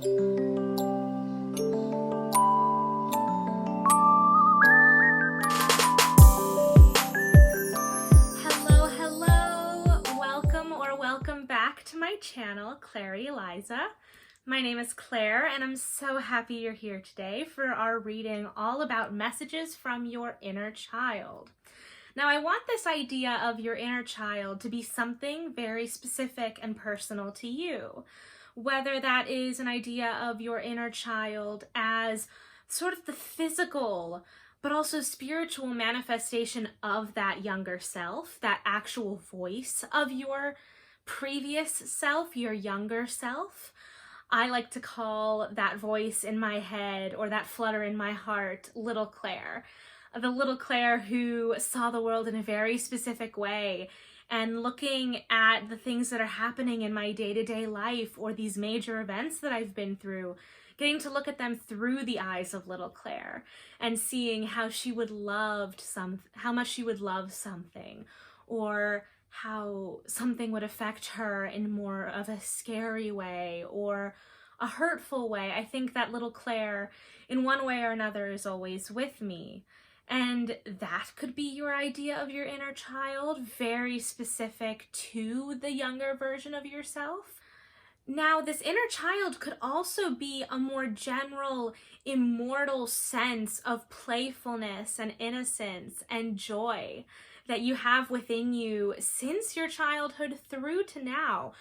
Welcome back to my channel, Clairie Eliza. My name is Claire, and I'm so happy you're here today for our reading all about messages from your inner child. Now, I want this idea of your inner child to be something very specific and personal to you. Whether that is an idea of your inner child as sort of the physical, but also spiritual manifestation of that younger self, that actual voice of your previous self, your younger self. I like to call that voice in my head, or that flutter in my heart, little Claire. The little Claire who saw the world in a very specific way, and looking at the things that are happening in my day-to-day life, or these major events that I've been through, getting to look at them through the eyes of little Claire, and seeing how much she would love something, or how something would affect her in more of a scary way or a hurtful way. I think that little Claire, in one way or another, is always with me. And that could be your idea of your inner child, very specific to the younger version of yourself. Now, this inner child could also be a more general, immortal sense of playfulness and innocence and joy that you have within you since your childhood through to now.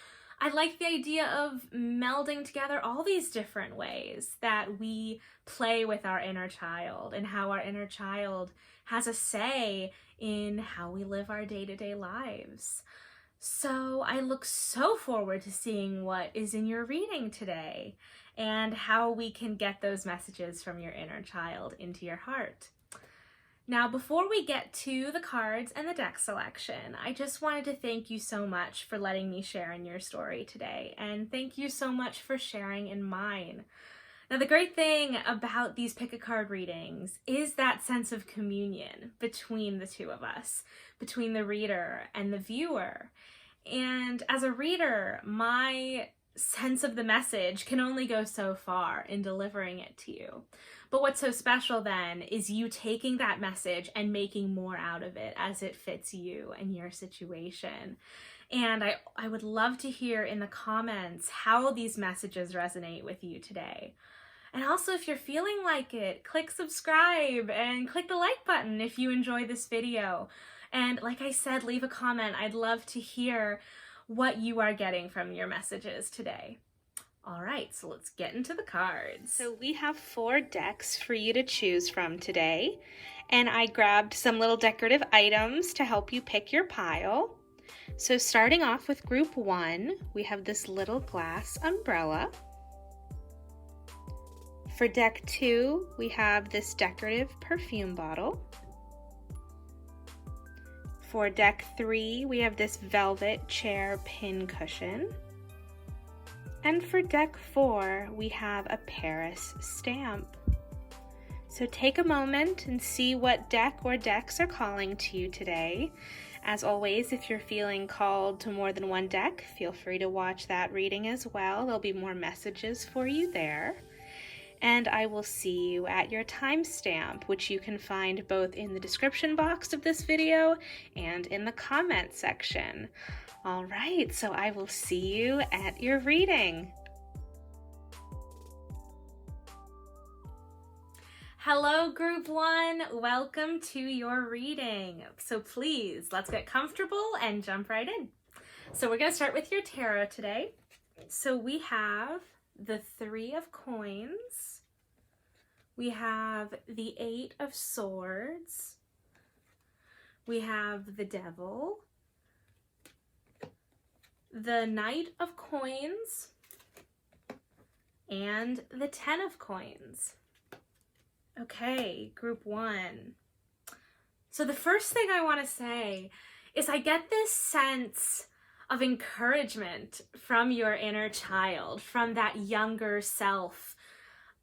I like the idea of melding together all these different ways that we play with our inner child, and how our inner child has a say in how we live our day-to-day lives. So I look so forward to seeing what is in your reading today, and how we can get those messages from your inner child into your heart. Now, before we get to the cards and the deck selection, I just wanted to thank you so much for letting me share in your story today, and thank you so much for sharing in mine. Now, the great thing about these pick a card readings is that sense of communion between the two of us, between the reader and the viewer. And as a reader, my sense of the message can only go so far in delivering it to you. But what's so special then is you taking that message and making more out of it as it fits you and your situation. And I would love to hear in the comments how these messages resonate with you today. And also, if you're feeling like it, click subscribe and click the like button if you enjoy this video. And like I said, leave a comment. I'd love to hear what you are getting from your messages today. All right, so let's get into the cards. So we have 4 decks for you to choose from today, and I grabbed some little decorative items to help you pick your pile. So starting off with group 1, we have this little glass umbrella. For deck 2, we have this decorative perfume bottle. For deck 3, we have this velvet chair pin cushion. And for deck 4, we have a Paris stamp. So take a moment and see what deck or decks are calling to you today. As always, if you're feeling called to more than one deck, feel free to watch that reading as well. There'll be more messages for you there. And I will see you at your timestamp, which you can find both in the description box of this video and in the comment section. All right, so I will see you at your reading. Hello, group 1. Welcome to your reading. So please, let's get comfortable and jump right in. So we're going to start with your tarot today. So we have the 3 of coins. We have the 8 of swords. We have the devil. The Knight of Coins, and the 10 of Coins. Okay, group 1. So the first thing I want to say is I get this sense of encouragement from your inner child, from that younger self.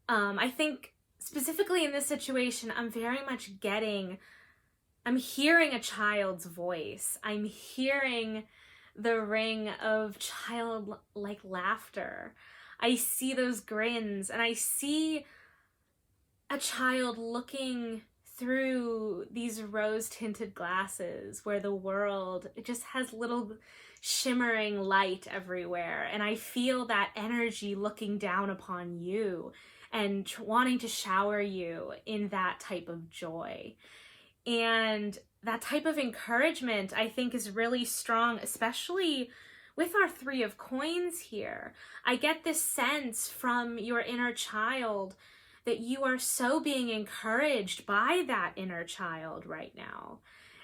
I think specifically in this situation, I'm hearing a child's voice. I'm hearing the ring of childlike laughter. I see those grins, and I see a child looking through these rose-tinted glasses where the world, it just has little shimmering light everywhere, and I feel that energy looking down upon you and wanting to shower you in that type of joy. And that type of encouragement, I think, is really strong, especially with our Three of Coins here. I get this sense from your inner child that you are so being encouraged by that inner child right now.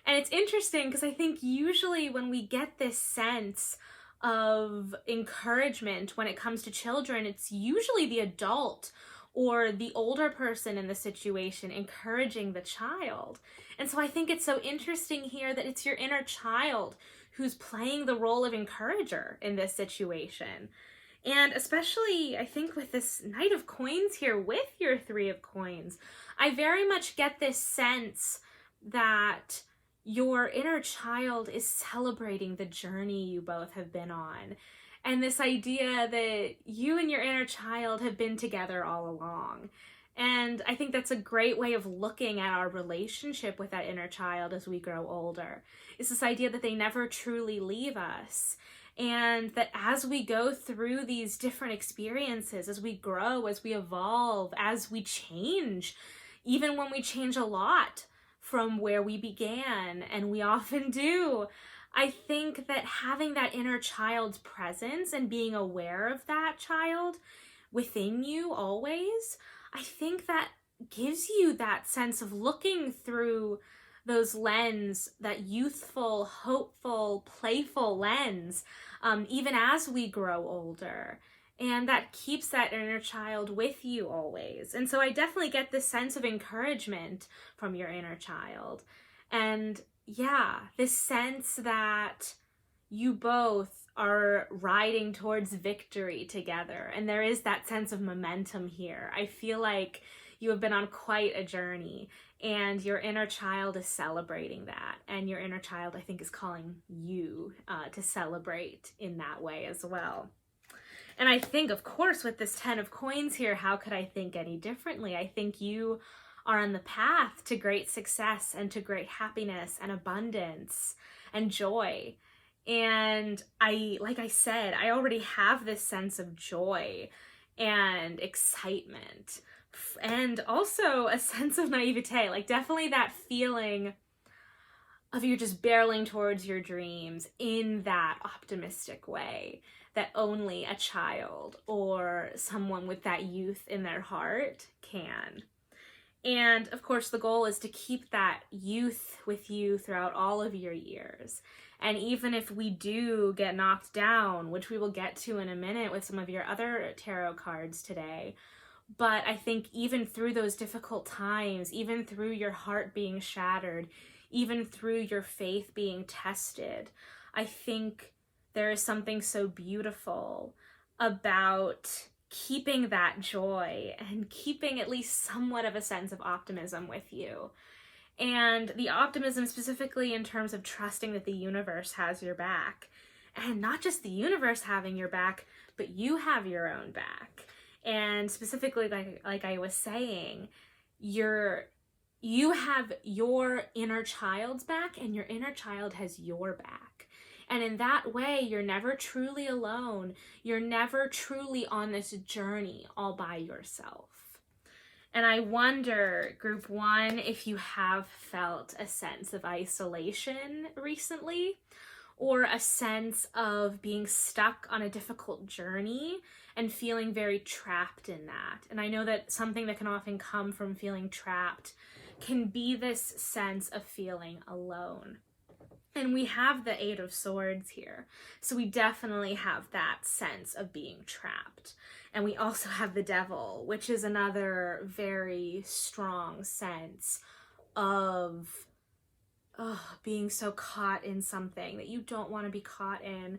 And it's interesting because I think usually when we get this sense of encouragement when it comes to children, it's usually the adult or the older person in the situation encouraging the child. And so I think it's so interesting here that it's your inner child who's playing the role of encourager in this situation. And especially, I think, with this Knight of Coins here with your Three of Coins, I very much get this sense that your inner child is celebrating the journey you both have been on. And this idea that you and your inner child have been together all along. And I think that's a great way of looking at our relationship with that inner child as we grow older. It's this idea that they never truly leave us. And that as we go through these different experiences, as we grow, as we evolve, as we change, even when we change a lot from where we began, and we often do, I think that having that inner child's presence and being aware of that child within you always, I think that gives you that sense of looking through those lens, that youthful, hopeful, playful lens, even as we grow older. And that keeps that inner child with you always. And so I definitely get this sense of encouragement from your inner child. And yeah, this sense that you both are riding towards victory together. And there is that sense of momentum here. I feel like you have been on quite a journey, and your inner child is celebrating that. And your inner child, I think, is calling you to celebrate in that way as well. And I think, of course, with this 10 of Coins here, how could I think any differently? I think you are on the path to great success and to great happiness and abundance and joy. And like I said, I already have this sense of joy and excitement, and also a sense of naivete, like definitely that feeling of you're just barreling towards your dreams in that optimistic way that only a child or someone with that youth in their heart can. And of course, the goal is to keep that youth with you throughout all of your years. And even if we do get knocked down, which we will get to in a minute with some of your other tarot cards today, but I think even through those difficult times, even through your heart being shattered, even through your faith being tested, I think there is something so beautiful about keeping that joy and keeping at least somewhat of a sense of optimism with you. And the optimism specifically in terms of trusting that the universe has your back. And not just the universe having your back, but you have your own back. And specifically, like I was saying, you have your inner child's back, and your inner child has your back. And in that way, you're never truly alone. You're never truly on this journey all by yourself. And I wonder, Group 1, if you have felt a sense of isolation recently, or a sense of being stuck on a difficult journey and feeling very trapped in that. And I know that something that can often come from feeling trapped can be this sense of feeling alone. And we have the 8 of Swords here. So we definitely have that sense of being trapped. And we also have the Devil, which is another very strong sense of being so caught in something that you don't want to be caught in.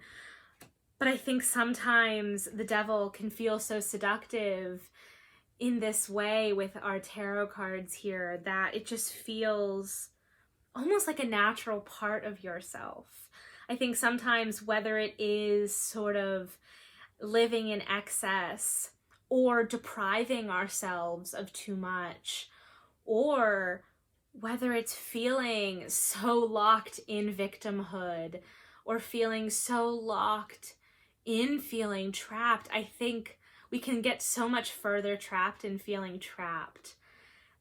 But I think sometimes the Devil can feel so seductive in this way with our tarot cards here that it just feels almost like a natural part of yourself. I think sometimes, whether it is sort of living in excess, or depriving ourselves of too much, or whether it's feeling so locked in victimhood or feeling so locked in feeling trapped. I think we can get so much further trapped in feeling trapped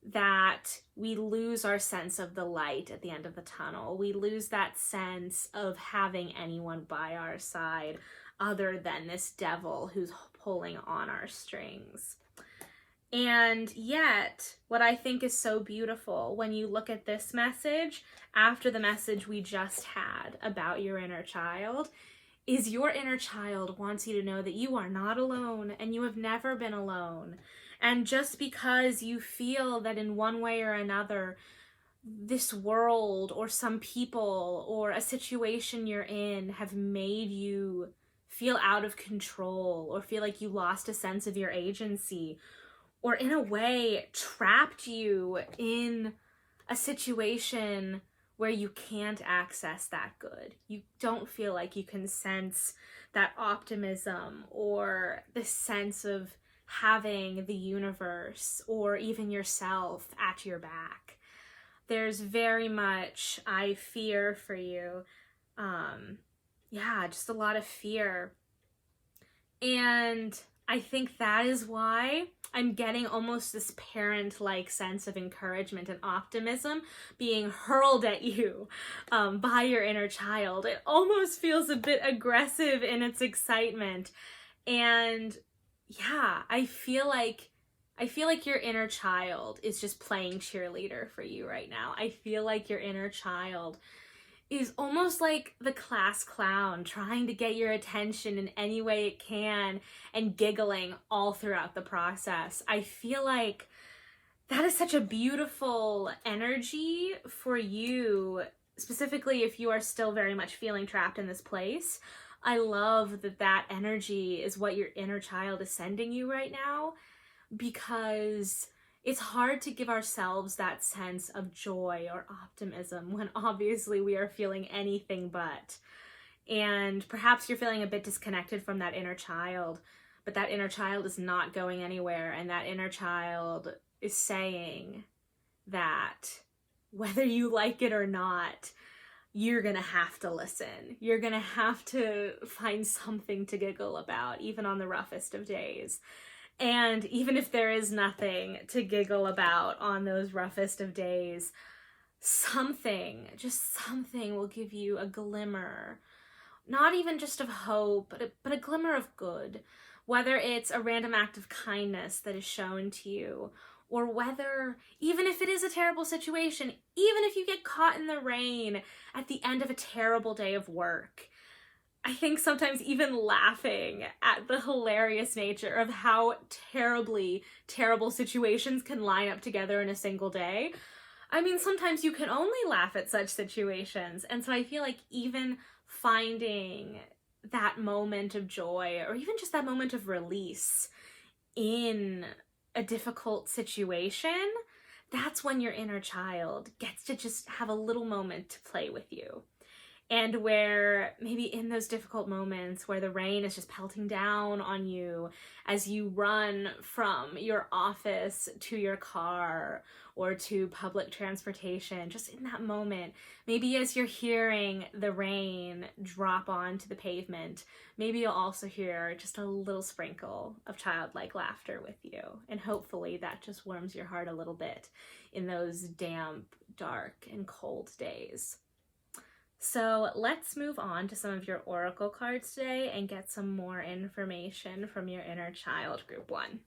that we lose our sense of the light at the end of the tunnel. We lose that sense of having anyone by our side other than this devil who's pulling on our strings. And yet, what I think is so beautiful when you look at this message, after the message we just had about your inner child, is your inner child wants you to know that you are not alone and you have never been alone. And just because you feel that in one way or another, this world or some people or a situation you're in have made you feel out of control or feel like you lost a sense of your agency, or in a way trapped you in a situation where you can't access that good. You don't feel like you can sense that optimism or the sense of having the universe or even yourself at your back. There's very much, I fear for you. Just a lot of fear. And I think that is why I'm getting almost this parent-like sense of encouragement and optimism being hurled at you by your inner child. It almost feels a bit aggressive in its excitement. And yeah, I feel like your inner child is just playing cheerleader for you right now. I feel like your inner child is almost like the class clown trying to get your attention in any way it can and giggling all throughout the process. I feel like that is such a beautiful energy for you, specifically if you are still very much feeling trapped in this place. I love that that energy is what your inner child is sending you right now, because it's hard to give ourselves that sense of joy or optimism when obviously we are feeling anything but. And perhaps you're feeling a bit disconnected from that inner child, but that inner child is not going anywhere. And that inner child is saying that whether you like it or not, you're gonna have to listen. You're gonna have to find something to giggle about, even on the roughest of days. And even if there is nothing to giggle about on those roughest of days, just something will give you a glimmer, not even just of hope, but a glimmer of good. Whether it's a random act of kindness that is shown to you, or whether, even if it is a terrible situation, even if you get caught in the rain at the end of a terrible day of work, I think sometimes even laughing at the hilarious nature of how terribly terrible situations can line up together in a single day. I mean, sometimes you can only laugh at such situations. And so I feel like even finding that moment of joy, or even just that moment of release in a difficult situation, that's when your inner child gets to just have a little moment to play with you. And where maybe in those difficult moments where the rain is just pelting down on you as you run from your office to your car or to public transportation, just in that moment, maybe as you're hearing the rain drop onto the pavement, maybe you'll also hear just a little sprinkle of childlike laughter with you. And hopefully that just warms your heart a little bit in those damp, dark, and cold days. So let's move on to some of your oracle cards today and get some more information from your inner child, group 1.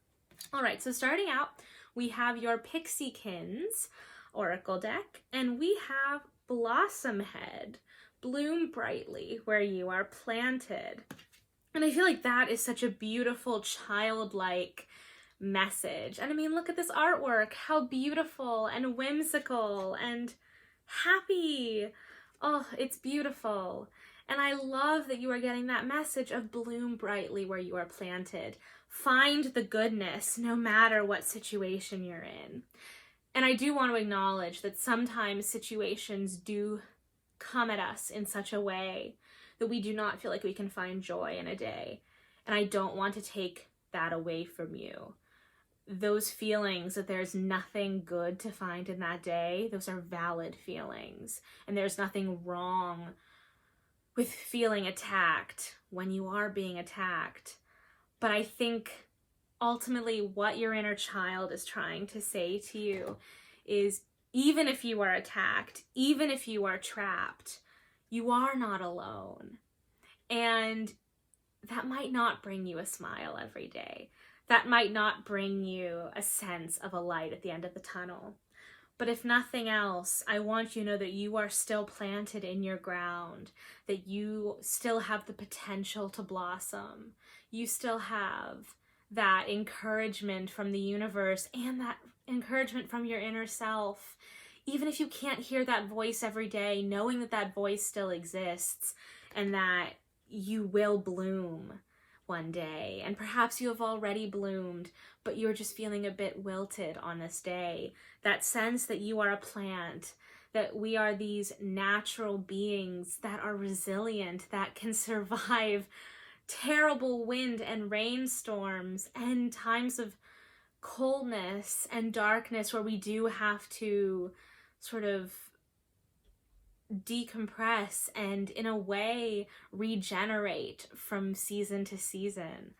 All right, so starting out, we have your Pixiekins oracle deck, and we have Blossom Head, bloom brightly where you are planted. And I feel like that is such a beautiful childlike message. And I mean, look at this artwork, how beautiful and whimsical and happy. Oh, it's beautiful. And I love that you are getting that message of bloom brightly where you are planted. Find the goodness no matter what situation you're in. And I do want to acknowledge that sometimes situations do come at us in such a way that we do not feel like we can find joy in a day. And I don't want to take that away from you. Those feelings that there's nothing good to find in that day, those are valid feelings. And there's nothing wrong with feeling attacked when you are being attacked. But I think ultimately what your inner child is trying to say to you is, even if you are attacked, even if you are trapped, you are not alone. And that might not bring you a smile every day. That might not bring you a sense of a light at the end of the tunnel. But if nothing else, I want you to know that you are still planted in your ground, that you still have the potential to blossom. You still have that encouragement from the universe and that encouragement from your inner self. Even if you can't hear that voice every day, knowing that that voice still exists and that you will bloom one day. And perhaps you have already bloomed, but you're just feeling a bit wilted on this day. That sense that you are a plant, that we are these natural beings that are resilient, that can survive terrible wind and rainstorms and times of coldness and darkness where we do have to sort of decompress and in a way regenerate from season to season.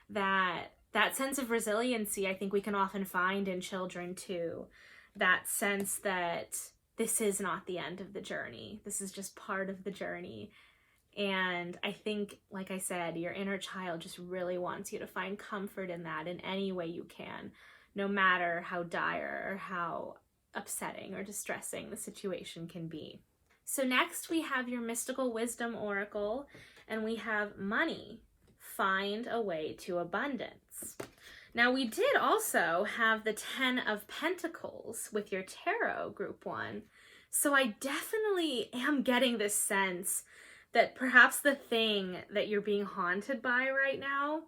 That sense of resiliency I think we can often find in children too. That sense that this is not the end of the journey. This is just part of the journey. And I think, like I said, your inner child just really wants you to find comfort in that in any way you can, no matter how dire or how upsetting or distressing the situation can be. So next we have your Mystical Wisdom Oracle, and we have money. Find a way to abundance. Now we did also have the 10 of Pentacles with your Tarot Group 1. So I definitely am getting this sense that perhaps the thing that you're being haunted by right now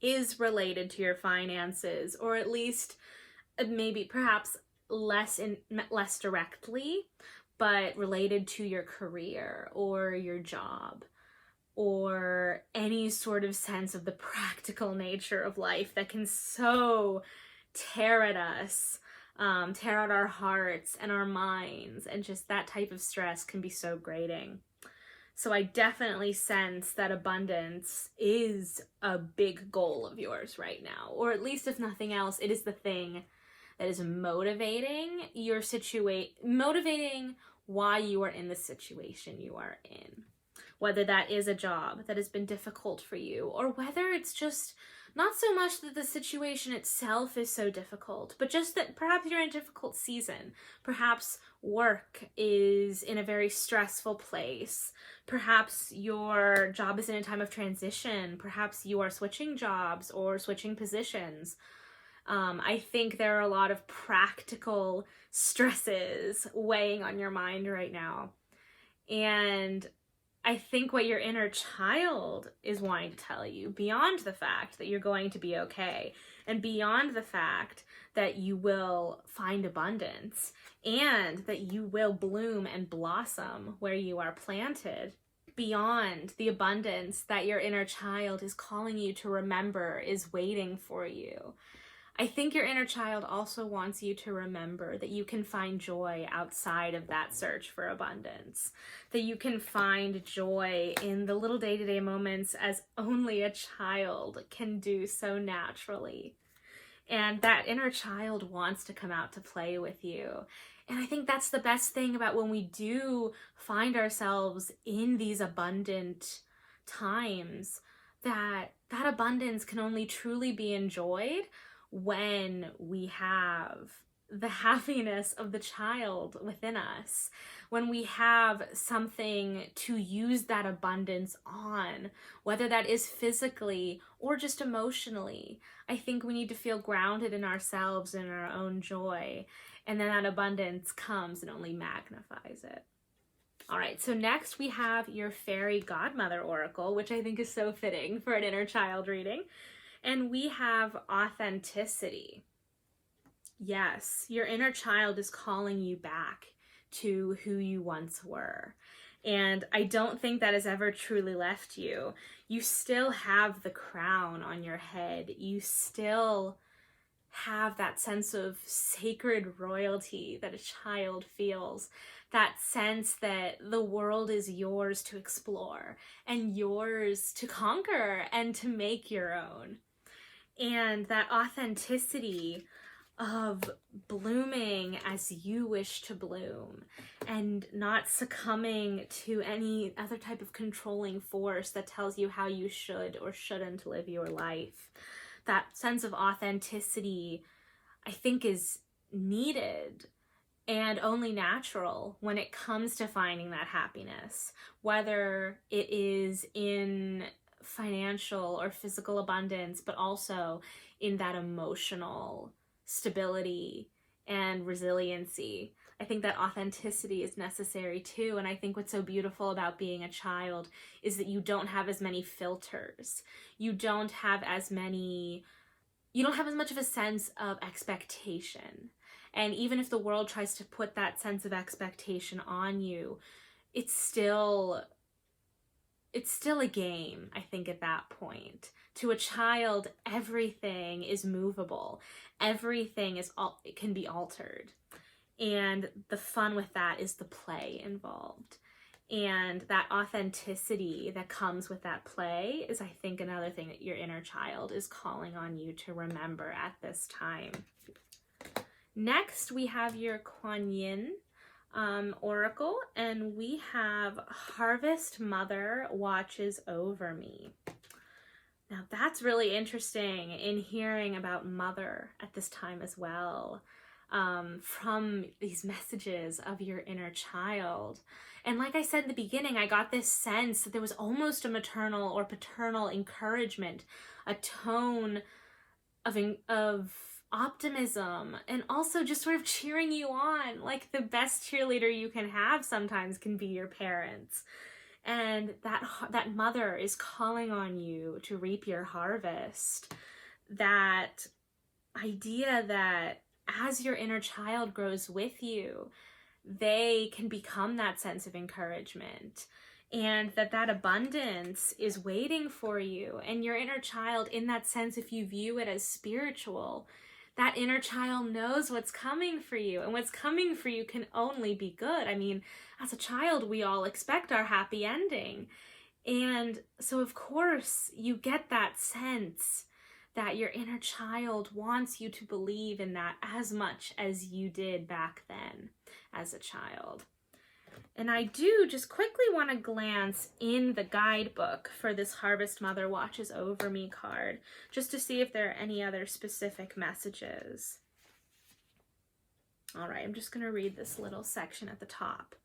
is related to your finances, or at least maybe perhaps less directly, but related to your career or your job or any sort of sense of the practical nature of life that can so tear at us, tear at our hearts and our minds, and just that type of stress can be so grating. So I definitely sense that abundance is a big goal of yours right now, or at least if nothing else, it is the thing that is motivating your motivating why you are in the situation you are in. Whether that is a job that has been difficult for you, or whether it's just not so much that the situation itself is so difficult, but just that perhaps you're in a difficult season. Perhaps work is in a very stressful place. Perhaps your job is in a time of transition. Perhaps you are switching jobs or switching positions. I think there are a lot of practical stresses weighing on your mind right now. And I think what your inner child is wanting to tell you, beyond the fact that you're going to be okay, and beyond the fact that you will find abundance, and that you will bloom and blossom where you are planted, beyond the abundance that your inner child is calling you to remember is waiting for you. I think your inner child also wants you to remember that you can find joy outside of that search for abundance, that you can find joy in the little day-to-day moments as only a child can do so naturally. And that inner child wants to come out to play with you. And I think that's the best thing about when we do find ourselves in these abundant times, that abundance can only truly be enjoyed when we have the happiness of the child within us, when we have something to use that abundance on, whether that is physically or just emotionally. I think we need to feel grounded in ourselves and our own joy, and then that abundance comes and only magnifies it. All right, so next we have your Fairy Godmother Oracle, which I think is so fitting for an inner child reading. And we have authenticity. Yes, your inner child is calling you back to who you once were. And I don't think that has ever truly left you. You still have the crown on your head. You still have that sense of sacred royalty that a child feels. That sense that the world is yours to explore and yours to conquer and to make your own. And that authenticity of blooming as you wish to bloom and not succumbing to any other type of controlling force that tells you how you should or shouldn't live your life. That sense of authenticity, I think, is needed and only natural when it comes to finding that happiness, whether it is in financial or physical abundance, but also in that emotional stability and resiliency. I think that authenticity is necessary too. And I think what's so beautiful about being a child is that you don't have as many filters. You don't have as much of a sense of expectation. And even if the world tries to put that sense of expectation on you, it's still a game, I think, at that point. To a child, everything is movable. Everything it can be altered. And the fun with that is the play involved. And that authenticity that comes with that play is, I think, another thing that your inner child is calling on you to remember at this time. Next, we have your Kuan oracle, and we have Harvest Mother watches over me. Now that's really interesting in hearing about Mother at this time as well, from these messages of your inner child. And like I said in the beginning, I got this sense that there was almost a maternal or paternal encouragement, a tone of optimism, and also just sort of cheering you on. Like the best cheerleader you can have sometimes can be your parents. And that mother is calling on you to reap your harvest. That idea that as your inner child grows with you, they can become that sense of encouragement, and that abundance is waiting for you. And your inner child, in that sense, if you view it as spiritual, that inner child knows what's coming for you, and what's coming for you can only be good. I mean, as a child, we all expect our happy ending. And so, of course, you get that sense that your inner child wants you to believe in that as much as you did back then as a child. And I do just quickly want to glance in the guidebook for this Harvest Mother Watches Over Me card, just to see if there are any other specific messages. All right, I'm just going to read this little section at the top.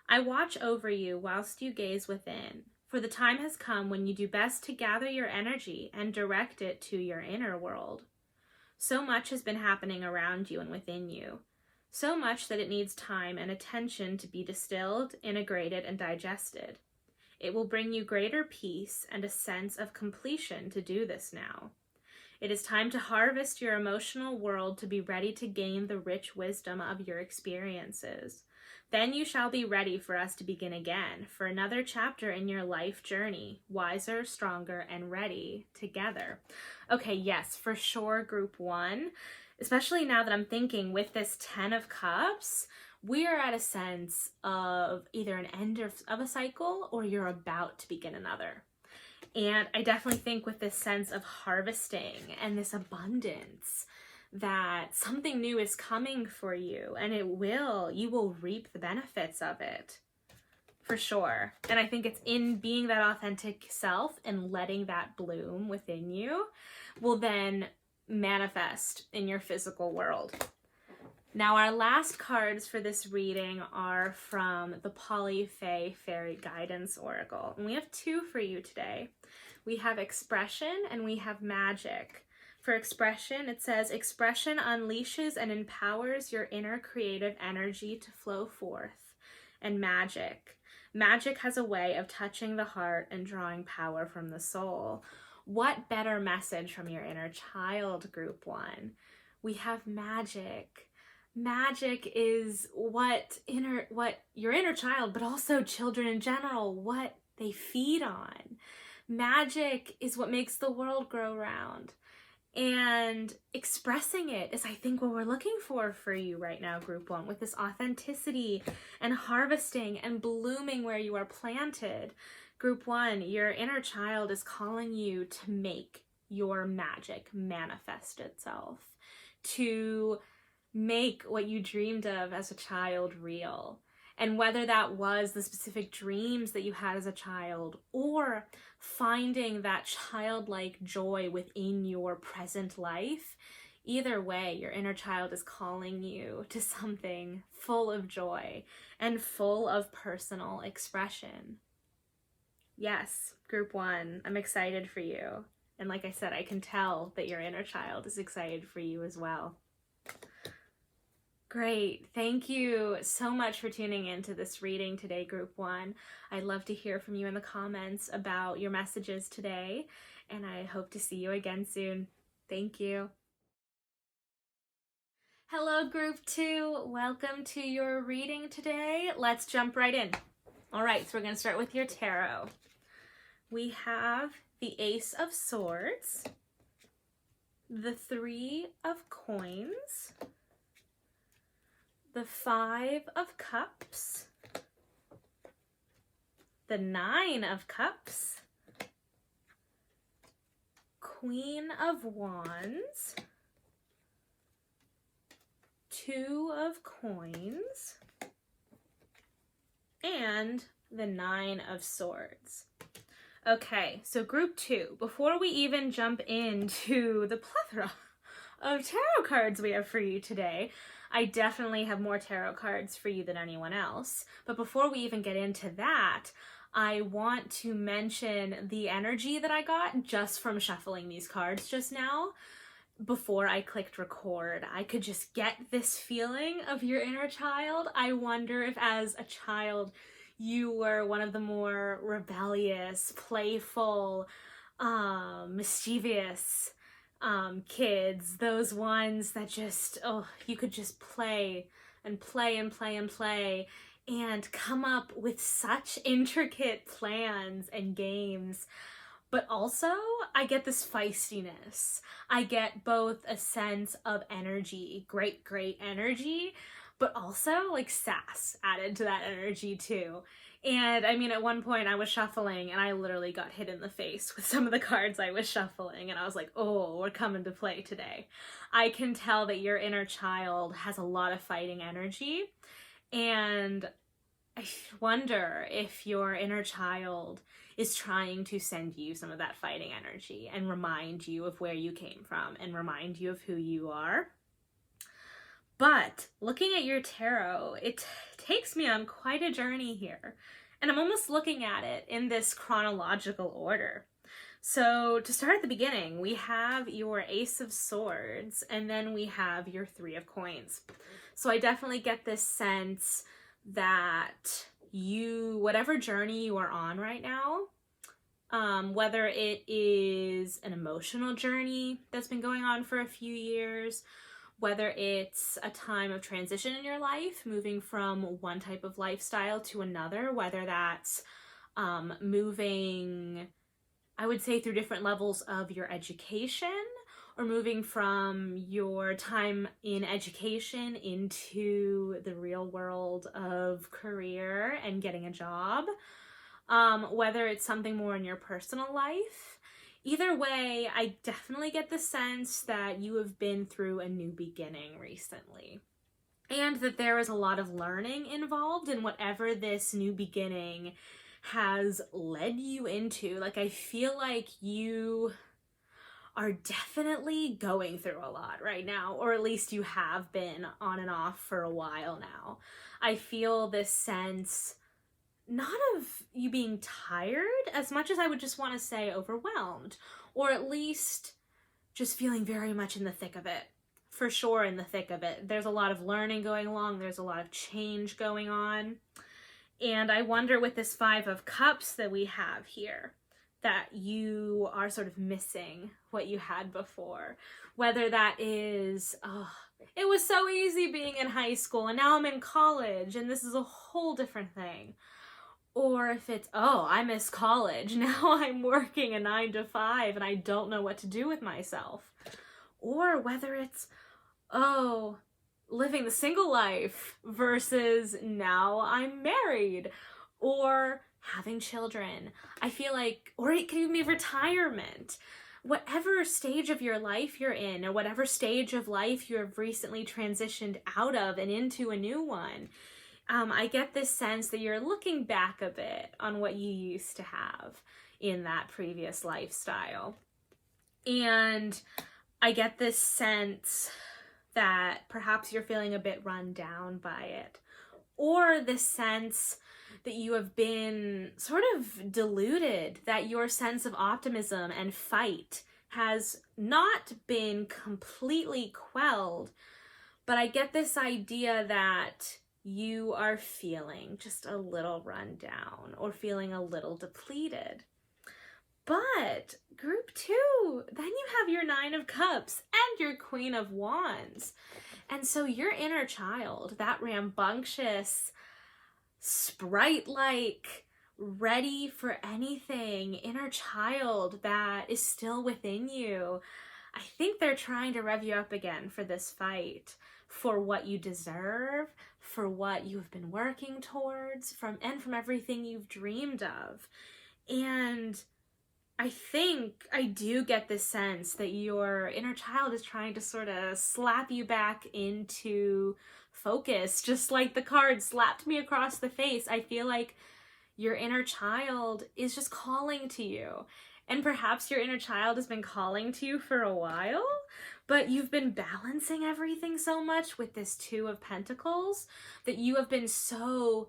I watch over you whilst you gaze within, for the time has come when you do best to gather your energy and direct it to your inner world. So much has been happening around you and within you. So much that it needs time and attention to be distilled, integrated, and digested. It will bring you greater peace and a sense of completion to do this now. It is time to harvest your emotional world to be ready to gain the rich wisdom of your experiences. Then you shall be ready for us to begin again, for another chapter in your life journey, wiser, stronger, and ready together. Okay, yes, for sure, group 1. Especially now that I'm thinking with this 10 of Cups, we are at a sense of either an end of a cycle or you're about to begin another. And I definitely think with this sense of harvesting and this abundance that something new is coming for you, and you will reap the benefits of it. For sure. And I think it's in being that authentic self and letting that bloom within you will then manifest in your physical world. Now, our last cards for this reading are from the Faerie Guidance Oracle. And we have 2 for you today. We have Expression and we have Magic. For Expression, it says, expression unleashes and empowers your inner creative energy to flow forth. And Magic. Magic has a way of touching the heart and drawing power from the soul. What better message from your inner child, group 1? We have magic, magic is what your inner child, but also children in general, what they feed on. Magic is what makes the world grow round. And expressing it is, I think, what we're looking for you right now, Group 1, with this authenticity and harvesting and blooming where you are planted. Group 1, your inner child is calling you to make your magic manifest itself, to make what you dreamed of as a child real. And whether that was the specific dreams that you had as a child, or finding that childlike joy within your present life, either way, your inner child is calling you to something full of joy and full of personal expression. Yes, Group 1, I'm excited for you. And like I said, I can tell that your inner child is excited for you as well. Great. Thank you so much for tuning into this reading today, Group 1. I'd love to hear from you in the comments about your messages today, and I hope to see you again soon. Thank you. Hello, Group 2. Welcome to your reading today. Let's jump right in. All right, so we're going to start with your tarot. We have the Ace of Swords, the Three of Coins, the Five of Cups, the Nine of Cups, Queen of Wands, Two of Coins, and the Nine of Swords. Okay, so Group 2, before we even jump into the plethora of tarot cards we have for you today, I definitely have more tarot cards for you than anyone else. But before we even get into that, I want to mention the energy that I got just from shuffling these cards just now. Before I clicked record, I could just get this feeling of your inner child. I wonder if as a child you were one of the more rebellious, playful, mischievous kids, those ones that just, you could just play and play and play and play and come up with such intricate plans and games. But also, I get this feistiness. I get both a sense of energy, great energy, but also like sass added to that energy too. And I mean, at one point I was shuffling and I literally got hit in the face with some of the cards I was shuffling, and I was like, oh, we're coming to play today. I can tell that your inner child has a lot of fighting energy, and I wonder if your inner child is trying to send you some of that fighting energy and remind you of where you came from and remind you of who you are. But looking at your tarot, it takes me on quite a journey here. And I'm almost looking at it in this chronological order. So to start at the beginning, we have your Ace of Swords, and then we have your Three of Coins. So I definitely get this sense that whatever journey you are on right now, whether it is an emotional journey that's been going on for a few years, whether it's a time of transition in your life, moving from one type of lifestyle to another, whether that's moving, I would say, through different levels of your education, or moving from your time in education into the real world of career and getting a job, whether it's something more in your personal life. Either way, I definitely get the sense that you have been through a new beginning recently, and that there is a lot of learning involved in whatever this new beginning has led you into. Like, I feel like you are definitely going through a lot right now, or at least you have been on and off for a while now. I feel this sense, not of you being tired as much as I would just want to say overwhelmed, or at least just feeling very much in the thick of it. For sure in the thick of it. There's a lot of learning going along. There's a lot of change going on. And I wonder, with this Five of Cups that we have here, that you are sort of missing what you had before. Whether that is it was so easy being in high school and now I'm in college and this is a whole different thing. Or if it's, oh, I miss college, now I'm working a 9 to 5 and I don't know what to do with myself. Or whether it's, oh, living the single life versus now I'm married, or having children. I feel like, or it could even be retirement. Whatever stage of your life you're in, or whatever stage of life you have recently transitioned out of and into a new one, I get this sense that you're looking back a bit on what you used to have in that previous lifestyle. And I get this sense that perhaps you're feeling a bit run down by it, or the sense that you have been sort of deluded, that your sense of optimism and fight has not been completely quelled. But I get this idea that you are feeling just a little run down or feeling a little depleted. But group 2, then you have your 9 of Cups and your Queen of Wands. And so your inner child, that rambunctious, sprite-like, ready for anything inner child that is still within you, I think they're trying to rev you up again for this fight, for what you deserve, for what you've been working towards, from everything you've dreamed of. And I think I do get this sense that your inner child is trying to sort of slap you back into focus, just like the card slapped me across the face. I feel like your inner child is just calling to you. And perhaps your inner child has been calling to you for a while, but you've been balancing everything so much with this 2 of Pentacles that you have been so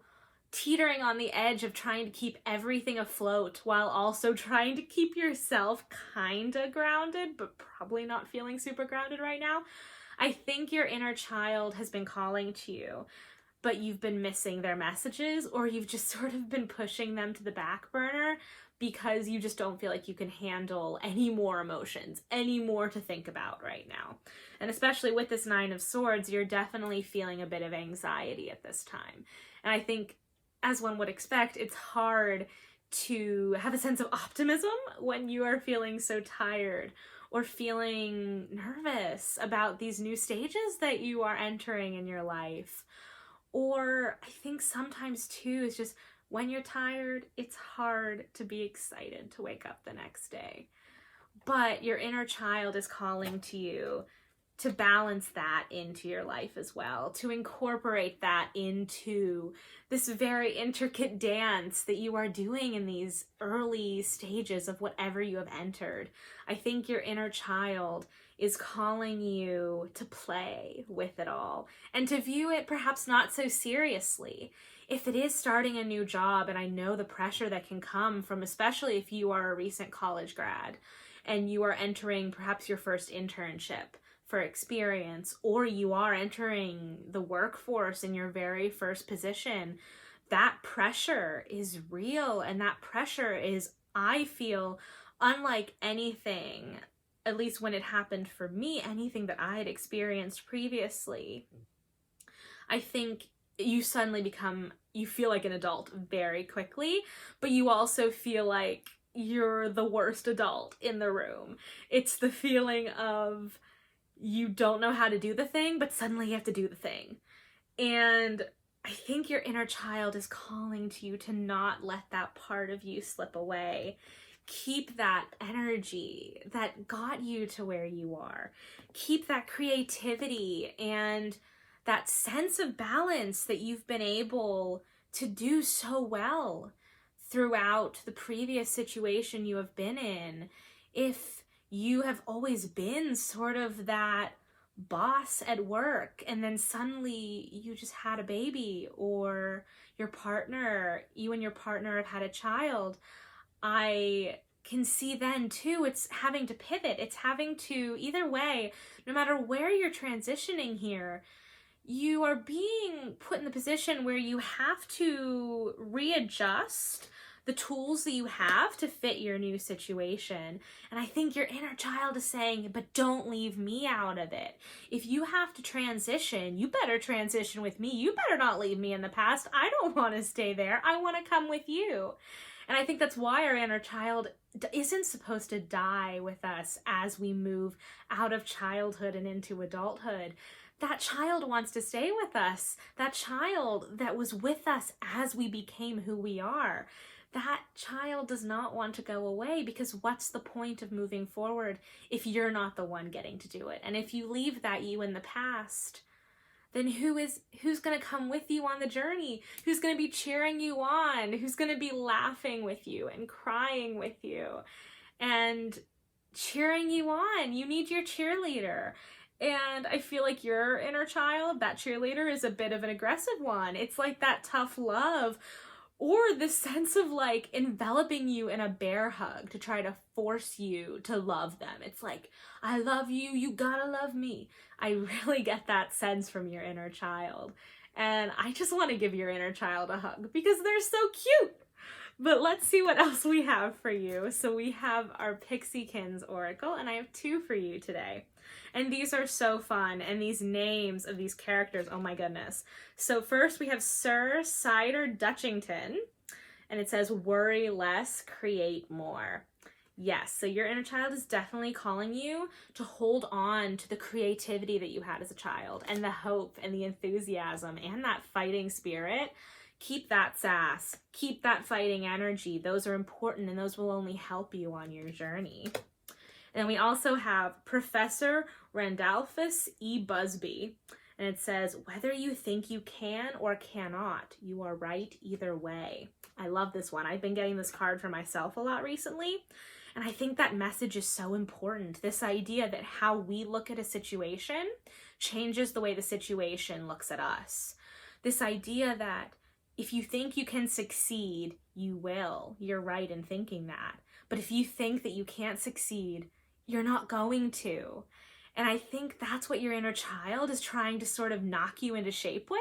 teetering on the edge of trying to keep everything afloat while also trying to keep yourself kinda grounded, but probably not feeling super grounded right now. I think your inner child has been calling to you, but you've been missing their messages, or you've just sort of been pushing them to the back burner because you just don't feel like you can handle any more emotions, any more to think about right now. And especially with this 9 of Swords, you're definitely feeling a bit of anxiety at this time. And I think, as one would expect, it's hard to have a sense of optimism when you are feeling so tired or feeling nervous about these new stages that you are entering in your life. Or I think sometimes too, it's just when you're tired, it's hard to be excited to wake up the next day. But your inner child is calling to you to balance that into your life as well, to incorporate that into this very intricate dance that you are doing in these early stages of whatever you have entered. I think your inner child is calling you to play with it all and to view it perhaps not so seriously. If it is starting a new job, and I know the pressure that can come from, especially if you are a recent college grad and you are entering perhaps your first internship for experience, or you are entering the workforce in your very first position, that pressure is real, and that pressure is, I feel, unlike anything, at least when it happened for me, anything that I had experienced previously. I think you suddenly you feel like an adult very quickly, but you also feel like you're the worst adult in the room. It's the feeling of you don't know how to do the thing, but suddenly you have to do the thing. And I think your inner child is calling to you to not let that part of you slip away. Keep that energy that got you to where you are. Keep that creativity and that sense of balance that you've been able to do so well throughout the previous situation you have been in. If you have always been sort of that boss at work, and then suddenly you just had a baby, or you and your partner have had a child, I can see then too, it's having to pivot. It's having to, either way, no matter where you're transitioning here, you are being put in the position where you have to readjust the tools that you have to fit your new situation. And I think your inner child is saying, but don't leave me out of it. If you have to transition, you better transition with me. You better not leave me in the past. I don't want to stay there. I want to come with you. And I think that's why our inner child isn't supposed to die with us as we move out of childhood and into adulthood. That child wants to stay with us. That child that was with us as we became who we are. That child does not want to go away, because what's the point of moving forward if you're not the one getting to do it? And if you leave that you in the past, then who's going to come with you on the journey? Who's going to be cheering you on? Who's going to be laughing with you and crying with you and cheering you on? You need your cheerleader. And I feel like your inner child, that cheerleader, is a bit of an aggressive one. It's like that tough love, or the sense of like enveloping you in a bear hug to try to force you to love them. It's like, I love you, you gotta love me. I really get that sense from your inner child. And I just want to give your inner child a hug because they're so cute. But let's see what else we have for you. So we have our Pixiekins Oracle, and I have 2 for you today. And these are so fun, and these names of these characters, oh my goodness. So first we have Sir Cider Dutchington, and it says, worry less, create more. Yes, so your inner child is definitely calling you to hold on to the creativity that you had as a child, and the hope and the enthusiasm and that fighting spirit. Keep that sass, keep that fighting energy. Those are important, and those will only help you on your journey. And we also have Professor Randolphus E. Busby, and it says, whether you think you can or cannot, you are right either way. I love this one. I've been getting this card for myself a lot recently, and I think that message is so important. This idea that how we look at a situation changes the way the situation looks at us. This idea that if you think you can succeed, you will. You're right in thinking that. But if you think that you can't succeed, you're not going to. And I think that's what your inner child is trying to sort of knock you into shape with,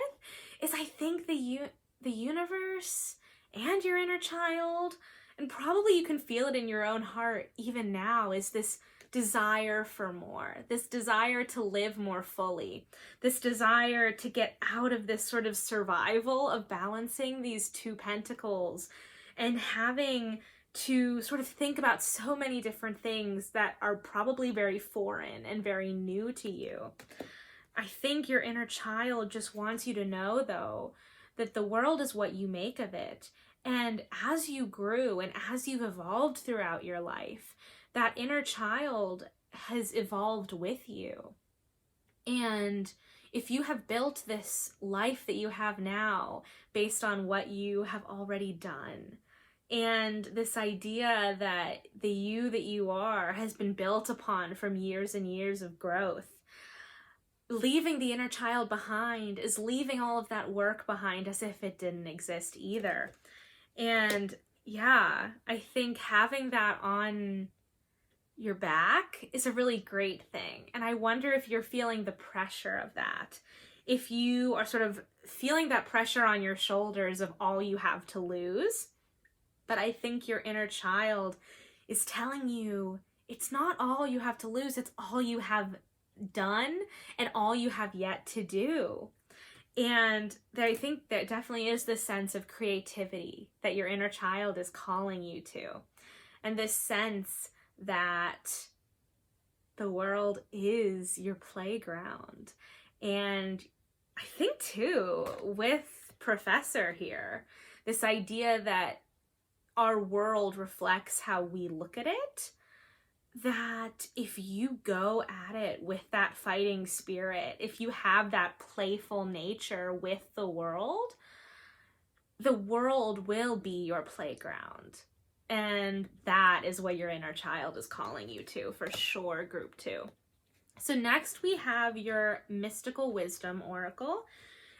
is I think the universe and your inner child, and probably you can feel it in your own heart even now, is this desire for more, this desire to live more fully, this desire to get out of this sort of survival of balancing these 2 pentacles and having to sort of think about so many different things that are probably very foreign and very new to you. I think your inner child just wants you to know, though, that the world is what you make of it. And as you grew and as you've evolved throughout your life, that inner child has evolved with you. And if you have built this life that you have now based on what you have already done, and this idea that the you that you are has been built upon from years and years of growth, leaving the inner child behind is leaving all of that work behind as if it didn't exist either. And yeah, I think having that on your back is a really great thing. And I wonder if you're feeling the pressure of that. If you are sort of feeling that pressure on your shoulders of all you have to lose. But I think your inner child is telling you it's not all you have to lose, it's all you have done and all you have yet to do. And I think there definitely is this sense of creativity that your inner child is calling you to. And this sense that the world is your playground. And I think too, with Professor here, this idea that our world reflects how we look at it, that if you go at it with that fighting spirit, if you have that playful nature with the world will be your playground. And that is what your inner child is calling you to, for sure, group 2. So next we have your Mystical Wisdom Oracle.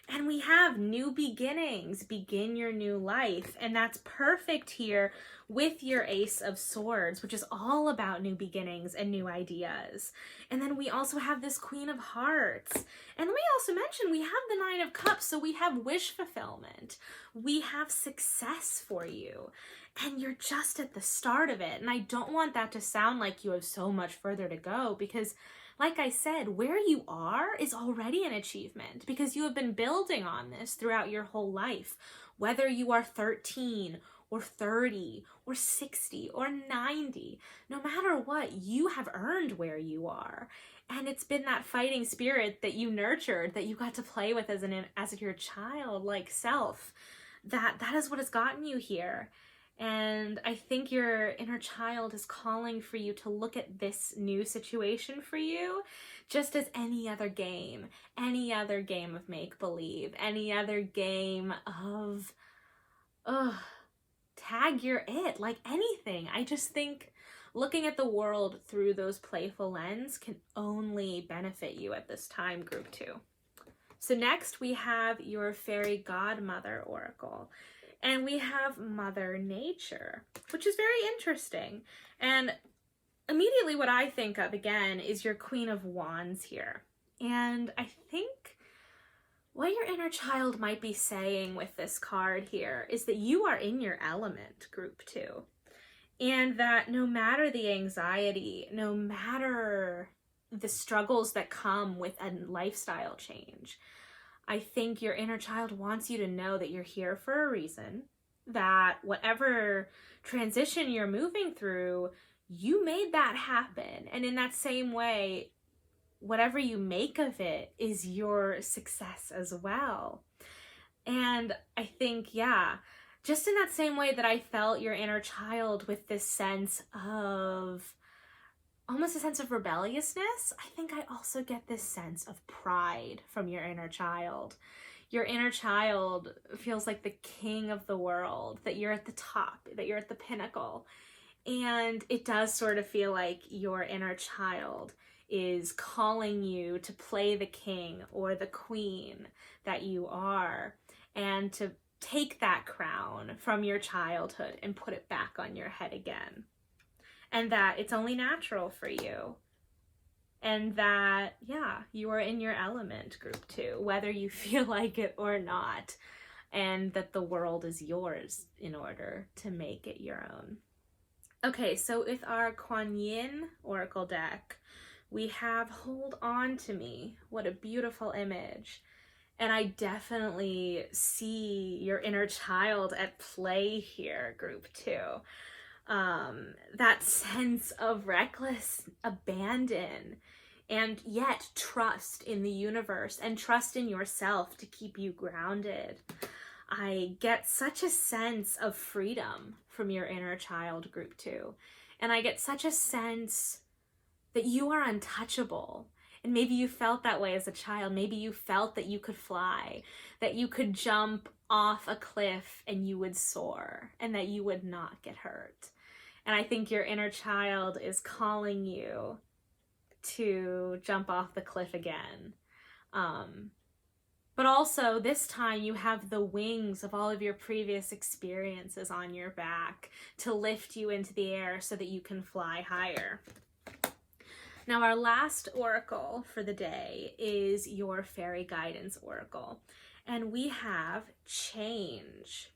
And we have new beginnings, begin your new life. And that's perfect here with your Ace of Swords, which is all about new beginnings and new ideas. And then we also have this Queen of Hearts. And let me also mention, we have the Nine of Cups, so we have wish fulfillment. We have success for you. And you're just at the start of it. And I don't want that to sound like you have so much further to go, because like I said, where you are is already an achievement, because you have been building on this throughout your whole life. Whether you are 13 or 30 or 60 or 90, no matter what, you have earned where you are. And it's been that fighting spirit that you nurtured, that you got to play with as your childlike self, that is what has gotten you here. And I think your inner child is calling for you to look at this new situation for you just as any other game of make-believe, any other game of, tag your it, like anything. I just think looking at the world through those playful lens can only benefit you at this time, Group 2. So next we have your Fairy Godmother Oracle. And we have Mother Nature, which is very interesting. And immediately what I think of, again, is your Queen of Wands here. And I think what your inner child might be saying with this card here is that you are in your element, Group 2. And that no matter the anxiety, no matter the struggles that come with a lifestyle change, I think your inner child wants you to know that you're here for a reason, that whatever transition you're moving through, you made that happen. And in that same way, whatever you make of it is your success as well. And I think, yeah, just in that same way that I felt your inner child with this sense of, almost a sense of rebelliousness, I think I also get this sense of pride from your inner child. Your inner child feels like the king of the world, that you're at the top, that you're at the pinnacle. And it does sort of feel like your inner child is calling you to play the king or the queen that you are, and to take that crown from your childhood and put it back on your head again. And that it's only natural for you. And that, yeah, you are in your element, Group 2, whether you feel like it or not. And that the world is yours in order to make it your own. Okay, so with our Kuan Yin Oracle deck, we have Hold On To Me. What a beautiful image. And I definitely see your inner child at play here, Group 2. That sense of reckless abandon, and yet trust in the universe and trust in yourself to keep you grounded. I get such a sense of freedom from your inner child, Group 2. And I get such a sense that you are untouchable. And maybe you felt that way as a child. Maybe you felt that you could fly, that you could jump off a cliff and you would soar, and that you would not get hurt. And I think your inner child is calling you to jump off the cliff again. But also this time you have the wings of all of your previous experiences on your back to lift you into the air so that you can fly higher. Now our last oracle for the day is your Fairy Guidance Oracle. And we have Change.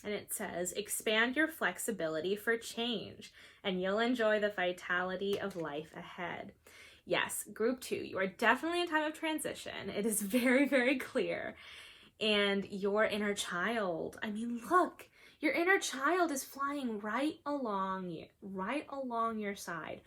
And it says, expand your flexibility for change, and you'll enjoy the vitality of life ahead. Yes, Group 2, you are definitely in a time of transition. It is very, very clear. And your inner child, I mean, look, your inner child is flying right along your side,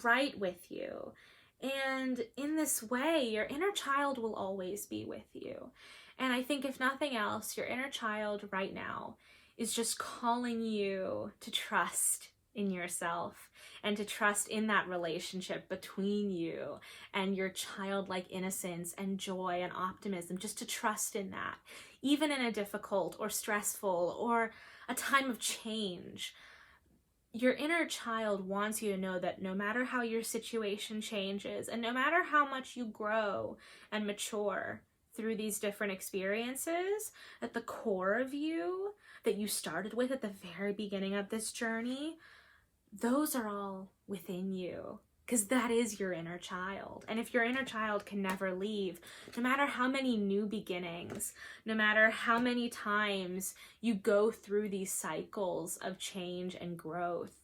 right with you. And in this way, your inner child will always be with you. And I think if nothing else, your inner child right now is just calling you to trust in yourself and to trust in that relationship between you and your childlike innocence and joy and optimism, just to trust in that, even in a difficult or stressful or a time of change. Your inner child wants you to know that no matter how your situation changes and no matter how much you grow and mature through these different experiences, at the core of you that you started with at the very beginning of this journey, those are all within you, because that is your inner child. And if your inner child can never leave, no matter how many new beginnings, no matter how many times you go through these cycles of change and growth,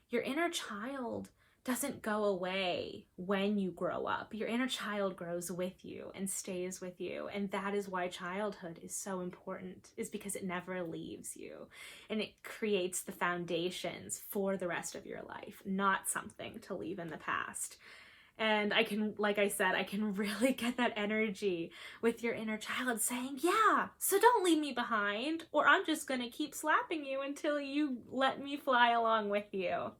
your inner child doesn't go away when you grow up. Your inner child grows with you and stays with you. And that is why childhood is so important, is because it never leaves you. And it creates the foundations for the rest of your life, not something to leave in the past. And I can, like I said, I can really get that energy with your inner child saying, yeah, so don't leave me behind, or I'm just gonna keep slapping you until you let me fly along with you.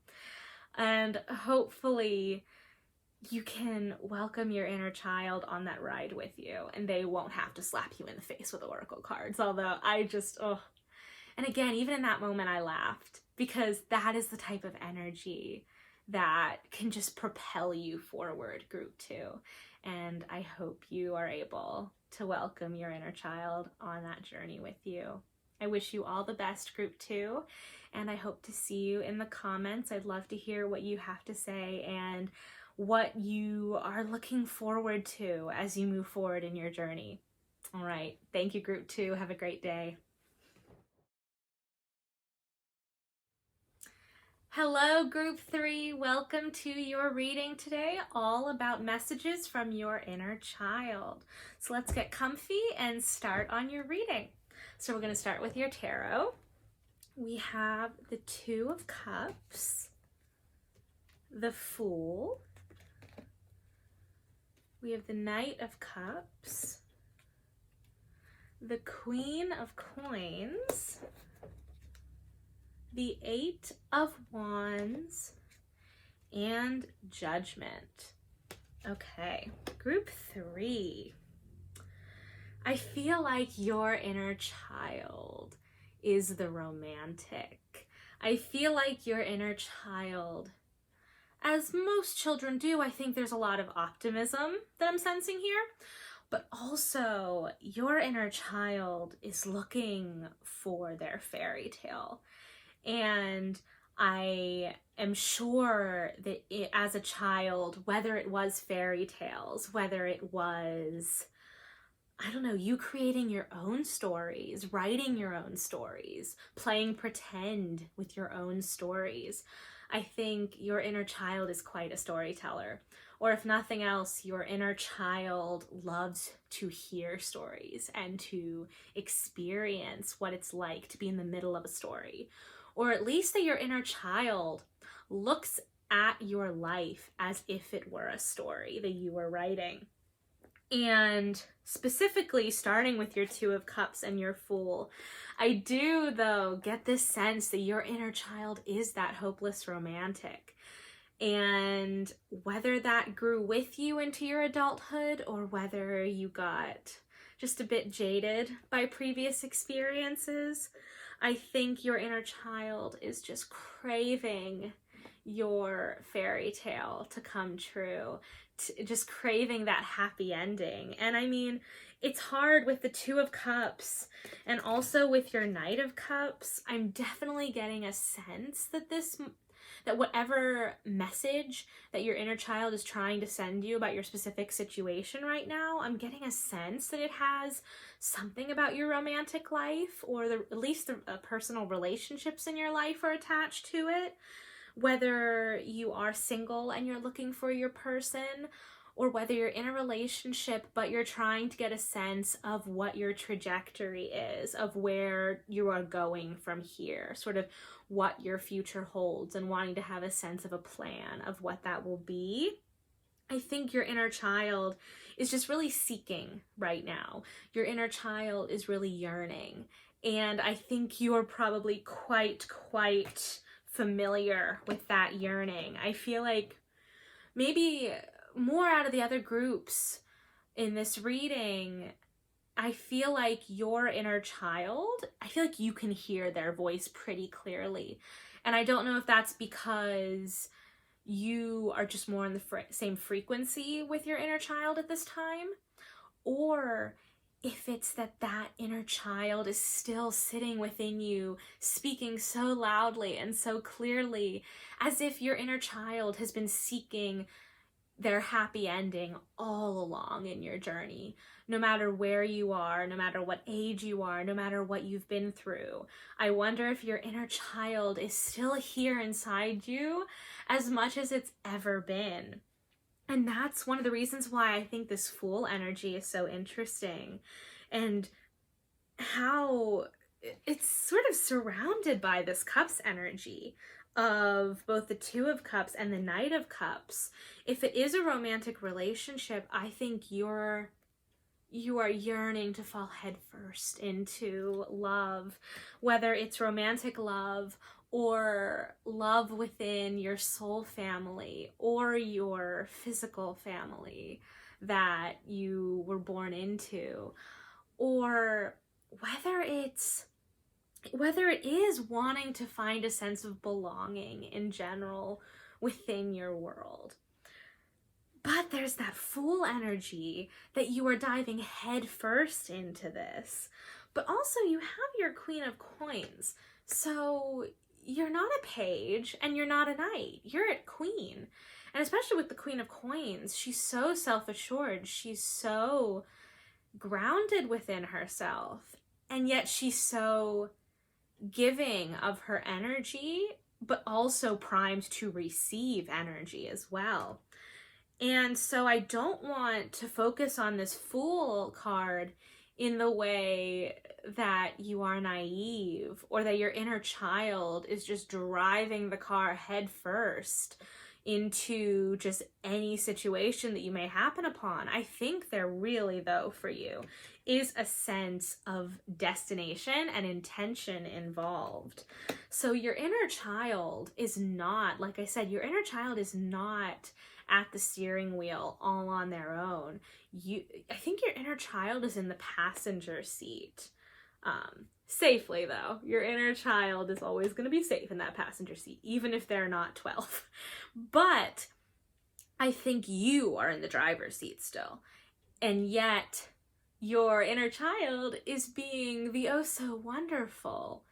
And hopefully you can welcome your inner child on that ride with you, and they won't have to slap you in the face with oracle cards. Although I just, and again, even in that moment I laughed, because that is the type of energy that can just propel you forward, group 2. And I hope you are able to welcome your inner child on that journey with you. I wish you all the best, group 2, and I hope to see you in the comments. I'd love to hear what you have to say and what you are looking forward to as you move forward in your journey. All right, thank you, group 2. Have a great day. Hello, group 3. Welcome to your reading today, all about messages from your inner child. So let's get comfy and start on your reading. So we're going to start with your tarot. We have the 2 of Cups, the Fool, we have the Knight of Cups, the Queen of Coins, the 8 of Wands, and Judgment. Okay, group 3. I feel like your inner child is the romantic. I feel like your inner child, as most children do, I think there's a lot of optimism that I'm sensing here, but also your inner child is looking for their fairy tale. And I am sure that as a child, whether it was fairy tales, whether it was, I don't know, you creating your own stories, writing your own stories, playing pretend with your own stories, I think your inner child is quite a storyteller. Or if nothing else, your inner child loves to hear stories and to experience what it's like to be in the middle of a story. Or at least that your inner child looks at your life as if it were a story that you were writing. And specifically, starting with your 2 of Cups and your Fool, I do, though, get this sense that your inner child is that hopeless romantic. And whether that grew with you into your adulthood or whether you got just a bit jaded by previous experiences, I think your inner child is just craving your fairy tale to come true, just craving that happy ending. And I mean, it's hard with the 2 of Cups and also with your Knight of Cups. I'm definitely getting a sense that that whatever message that your inner child is trying to send you about your specific situation right now, I'm getting a sense that it has something about your romantic life, or at least the personal relationships in your life are attached to it. Whether you are single and you're looking for your person, or whether you're in a relationship but you're trying to get a sense of what your trajectory is, of where you are going from here, sort of what your future holds, and wanting to have a sense of a plan of what that will be. I think your inner child is just really seeking right now. Your inner child is really yearning. And I think you're probably quite familiar with that yearning. I feel like maybe more out of the other groups in this reading, I feel like your inner child, I feel like you can hear their voice pretty clearly. And I don't know if that's because you are just more in the same frequency with your inner child at this time, or if it's that inner child is still sitting within you, speaking so loudly and so clearly, as if your inner child has been seeking their happy ending all along in your journey. No matter where you are, no matter what age you are, no matter what you've been through. I wonder if your inner child is still here inside you as much as it's ever been. And that's one of the reasons why I think this Fool energy is so interesting, and how it's sort of surrounded by this Cups energy of both the Two of Cups and the Knight of Cups. If it is a romantic relationship, I think you are yearning to fall headfirst into love, whether it's romantic love or love within your soul family or your physical family that you were born into, or whether it is wanting to find a sense of belonging in general within your world. But there's that Fool energy that you are diving head first into this. But also you have your Queen of Coins. So you're not a page and you're not a knight. You're a queen. And especially with the Queen of Coins, she's so self-assured. She's so grounded within herself. And yet she's so giving of her energy, but also primed to receive energy as well. And so I don't want to focus on this Fool card in the way that you are naive or that your inner child is just driving the car head first into just any situation that you may happen upon. I think there really, though, for you is a sense of destination and intention involved. So your inner child is not, like I said, your inner child is not at the steering wheel all on their own. I think your inner child is in the passenger seat. Safely, though. Your inner child is always going to be safe in that passenger seat, even if they're not 12. But I think you are in the driver's seat still. And yet your inner child is being the oh so wonderful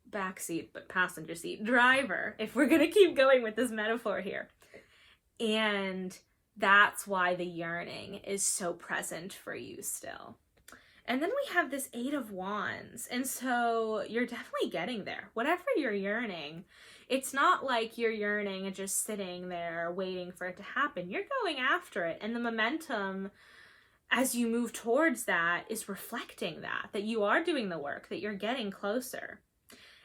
backseat but passenger seat driver, if we're going to keep going with this metaphor here. And that's why the yearning is so present for you still. And then we have this Eight of Wands. And so you're definitely getting there. Whatever you're yearning, it's not like you're yearning and just sitting there waiting for it to happen. You're going after it. And the momentum as you move towards that is reflecting that you are doing the work, that you're getting closer.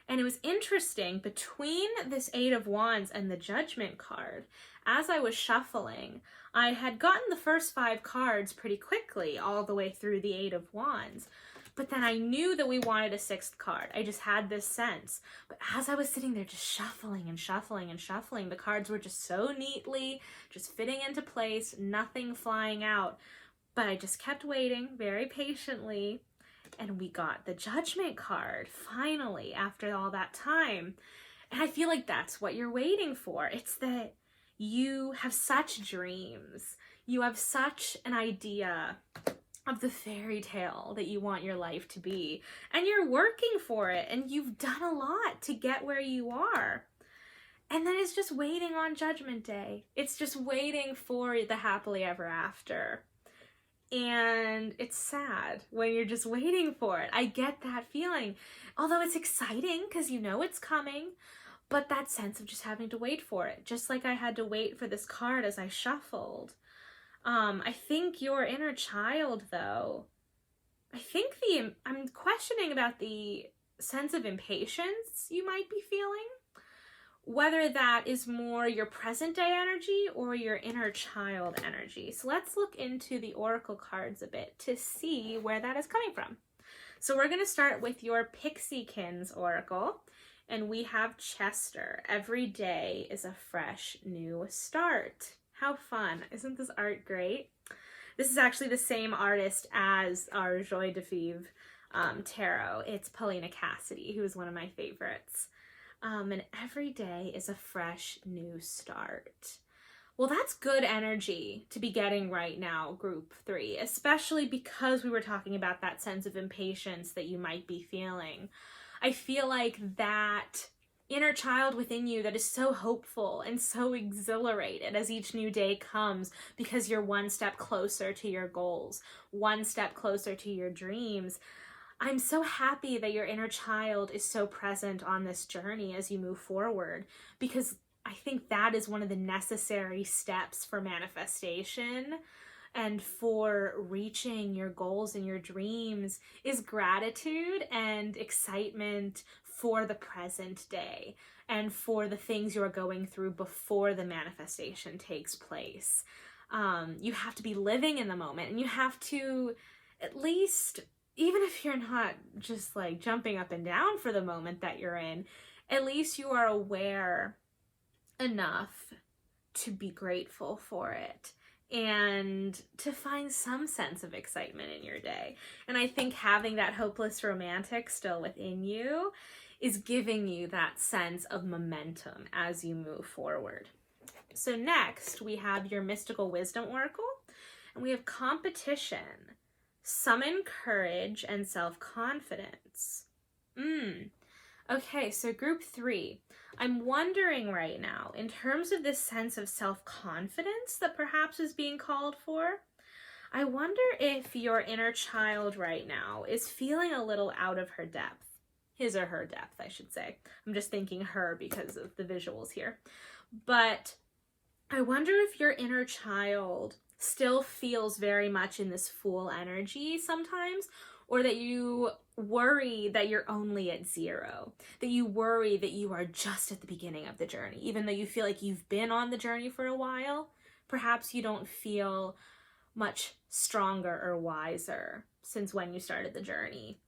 And it was interesting, between this Eight of Wands and the Judgment card, as I was shuffling, I had gotten the first 5 cards pretty quickly, all the way through the Eight of Wands. But then I knew that we wanted a 6th card. I just had this sense. But as I was sitting there just shuffling and shuffling and shuffling, the cards were just so neatly, just fitting into place, nothing flying out. But I just kept waiting very patiently. And we got the Judgment card, finally, after all that time. And I feel like that's what you're waiting for. It's that you have such dreams. You have such an idea of the fairy tale that you want your life to be. And you're working for it. And you've done a lot to get where you are. And then it's just waiting on Judgment Day. It's just waiting for the happily ever after. And it's sad when you're just waiting for it. I get that feeling. Although it's exciting because you know it's coming, but that sense of just having to wait for it. Just like I had to wait for this card as I shuffled. I think your inner child, though, I'm questioning about the sense of impatience you might be feeling. Whether that is more your present day energy or your inner child energy. So let's look into the oracle cards a bit to see where that is coming from. So we're going to start with your Pixiekins oracle, and we have Chester. Every day is a fresh new start. How fun. Isn't this art great? This is actually the same artist as our Joie de Vivre tarot. It's Paulina Cassidy, who is one of my favorites. And every day is a fresh new start. Well, that's good energy to be getting right now, group 3, especially because we were talking about that sense of impatience that you might be feeling. I feel like that inner child within you that is so hopeful and so exhilarated as each new day comes because you're one step closer to your goals, one step closer to your dreams. I'm so happy that your inner child is so present on this journey as you move forward, because I think that is one of the necessary steps for manifestation and for reaching your goals and your dreams is gratitude and excitement for the present day and for the things you are going through before the manifestation takes place. You have to be living in the moment, and you have to, at least, even if you're not just like jumping up and down for the moment that you're in, at least you are aware enough to be grateful for it and to find some sense of excitement in your day. And I think having that hopeless romantic still within you is giving you that sense of momentum as you move forward. So next we have your mystical wisdom oracle, and we have competition, summon courage, and self-confidence. Okay, so group 3. I'm wondering right now, in terms of this sense of self-confidence that perhaps is being called for, I wonder if your inner child right now is feeling a little out of her depth. His or her depth, I should say. I'm just thinking her because of the visuals here. But I wonder if your inner child still feels very much in this Fool energy sometimes, or that you worry that you're only at 0, that you worry that you are just at the beginning of the journey, even though you feel like you've been on the journey for a while. Perhaps you don't feel much stronger or wiser since when you started the journey.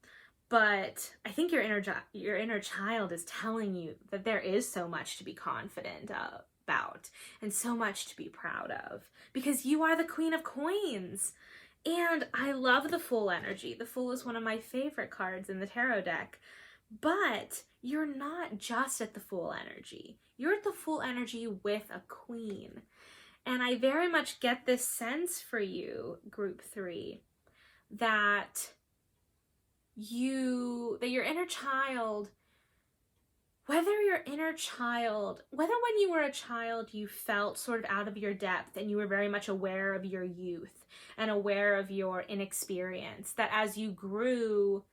But I think your inner child is telling you that there is so much to be confident about and so much to be proud of, because you are the Queen of Coins. And I love the Fool energy. The Fool is one of my favorite cards in the tarot deck. But you're not just at the Fool energy. You're at the Fool energy with a Queen. And I very much get this sense for you, group 3, that your inner child, whether when you were a child you felt sort of out of your depth and you were very much aware of your youth and aware of your inexperience, that as you grew,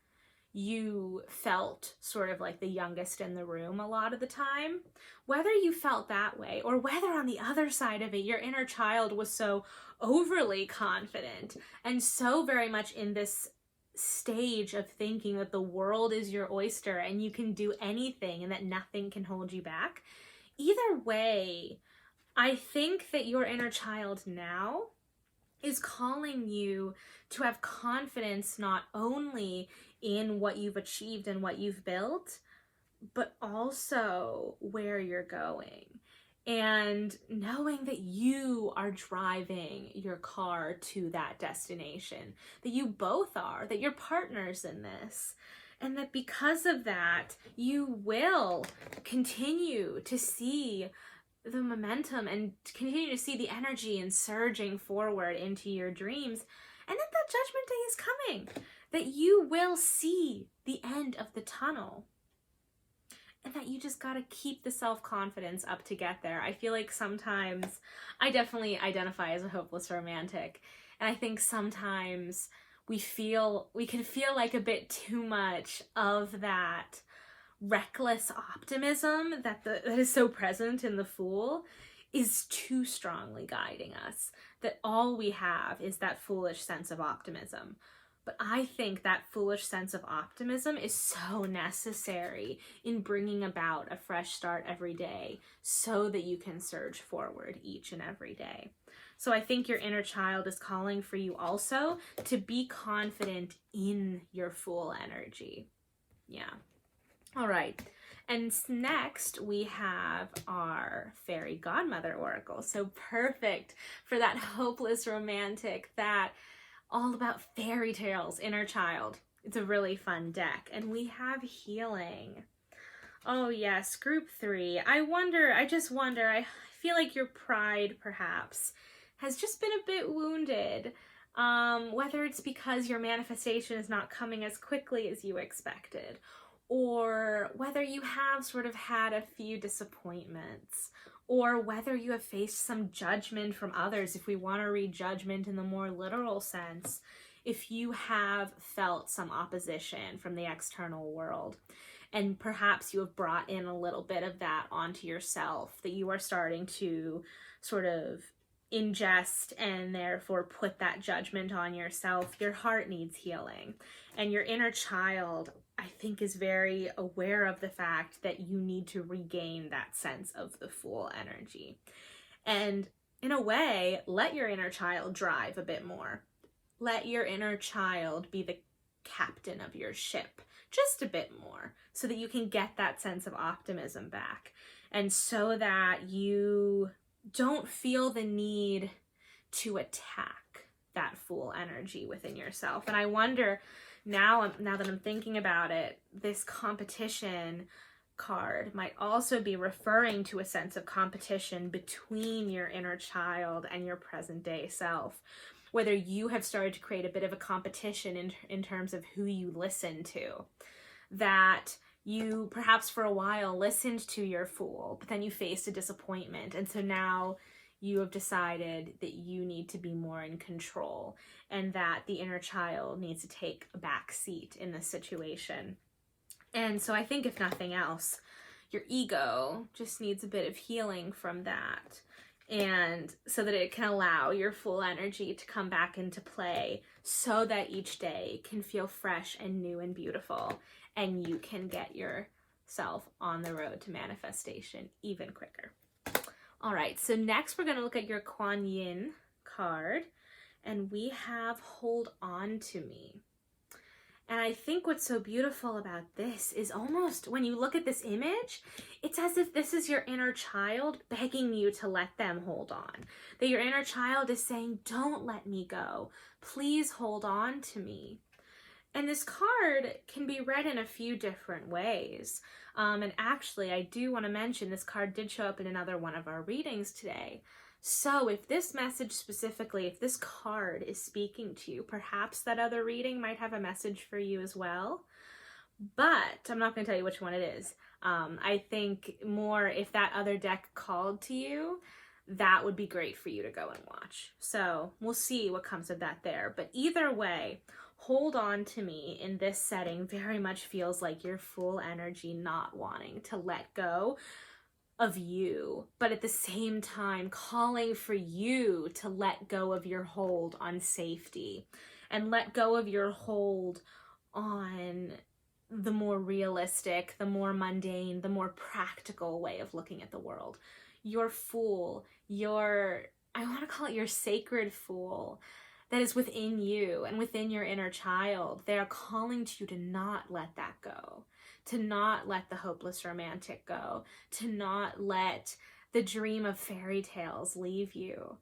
you felt sort of like the youngest in the room a lot of the time, whether you felt that way or whether on the other side of it, your inner child was so overly confident and so very much in this stage of thinking that the world is your oyster and you can do anything and that nothing can hold you back. Either way, I think that your inner child now is calling you to have confidence not only in what you've achieved and what you've built, but also where you're going. And knowing that you are driving your car to that destination, that you both are, that you're partners in this, and that because of that, you will continue to see the momentum and continue to see the energy and surging forward into your dreams, and that judgment day is coming, that you will see the end of the tunnel. And that you just gotta keep the self-confidence up to get there. I feel like sometimes, I definitely identify as a hopeless romantic, and I think sometimes we can feel like a bit too much of that reckless optimism that is so present in the Fool is too strongly guiding us, that all we have is that foolish sense of optimism. But I think that foolish sense of optimism is so necessary in bringing about a fresh start every day so that you can surge forward each and every day. So I think your inner child is calling for you also to be confident in your Fool energy. Yeah. All right. And next we have our Fairy Godmother Oracle. So perfect for that hopeless romantic, that all about fairy tales, inner child. It's a really fun deck. And we have healing. Oh yes, group 3. I feel feel like your pride perhaps has just been a bit wounded. Whether it's because your manifestation is not coming as quickly as you expected, or whether you have sort of had a few disappointments, or whether you have faced some judgment from others, if we want to read judgment in the more literal sense, if you have felt some opposition from the external world, and perhaps you have brought in a little bit of that onto yourself, that you are starting to sort of ingest and therefore put that judgment on yourself, your heart needs healing. And your inner child, I think, is very aware of the fact that you need to regain that sense of the Fool energy. And in a way, let your inner child drive a bit more. Let your inner child be the captain of your ship just a bit more, so that you can get that sense of optimism back, and so that you don't feel the need to attack that Fool energy within yourself. And I wonder, now that I'm thinking about it, this competition card might also be referring to a sense of competition between your inner child and your present day self. Whether you have started to create a bit of a competition in terms of who you listen to. That you perhaps for a while listened to your Fool, but then you faced a disappointment. And so now you have decided that you need to be more in control, and that the inner child needs to take a back seat in this situation. And so I think, if nothing else, your ego just needs a bit of healing from that. And so that it can allow your Fool energy to come back into play, so that each day can feel fresh and new and beautiful, and you can get yourself on the road to manifestation even quicker. All right, so next we're going to look at your Kuan Yin card, and we have Hold On To Me. And I think what's so beautiful about this is, almost when you look at this image, it's as if this is your inner child begging you to let them hold on. That your inner child is saying, don't let me go. Please hold on to me. And this card can be read in a few different ways. And actually, I do want to mention this card did show up in another one of our readings today. So if this message specifically, if this card is speaking to you, perhaps that other reading might have a message for you as well. But I'm not going to tell you which one it is. I think more, if that other deck called to you, that would be great for you to go and watch. So we'll see what comes of that there. But either way, Hold On To Me in this setting very much feels like your Fool energy not wanting to let go of you, but at the same time calling for you to let go of your hold on safety and let go of your hold on the more realistic, the more mundane, the more practical way of looking at the world. Your Fool, I want to call it your sacred Fool that is within you and within your inner child. They are calling to you to not let that go. To not let the hopeless romantic go, to not let the dream of fairy tales leave you,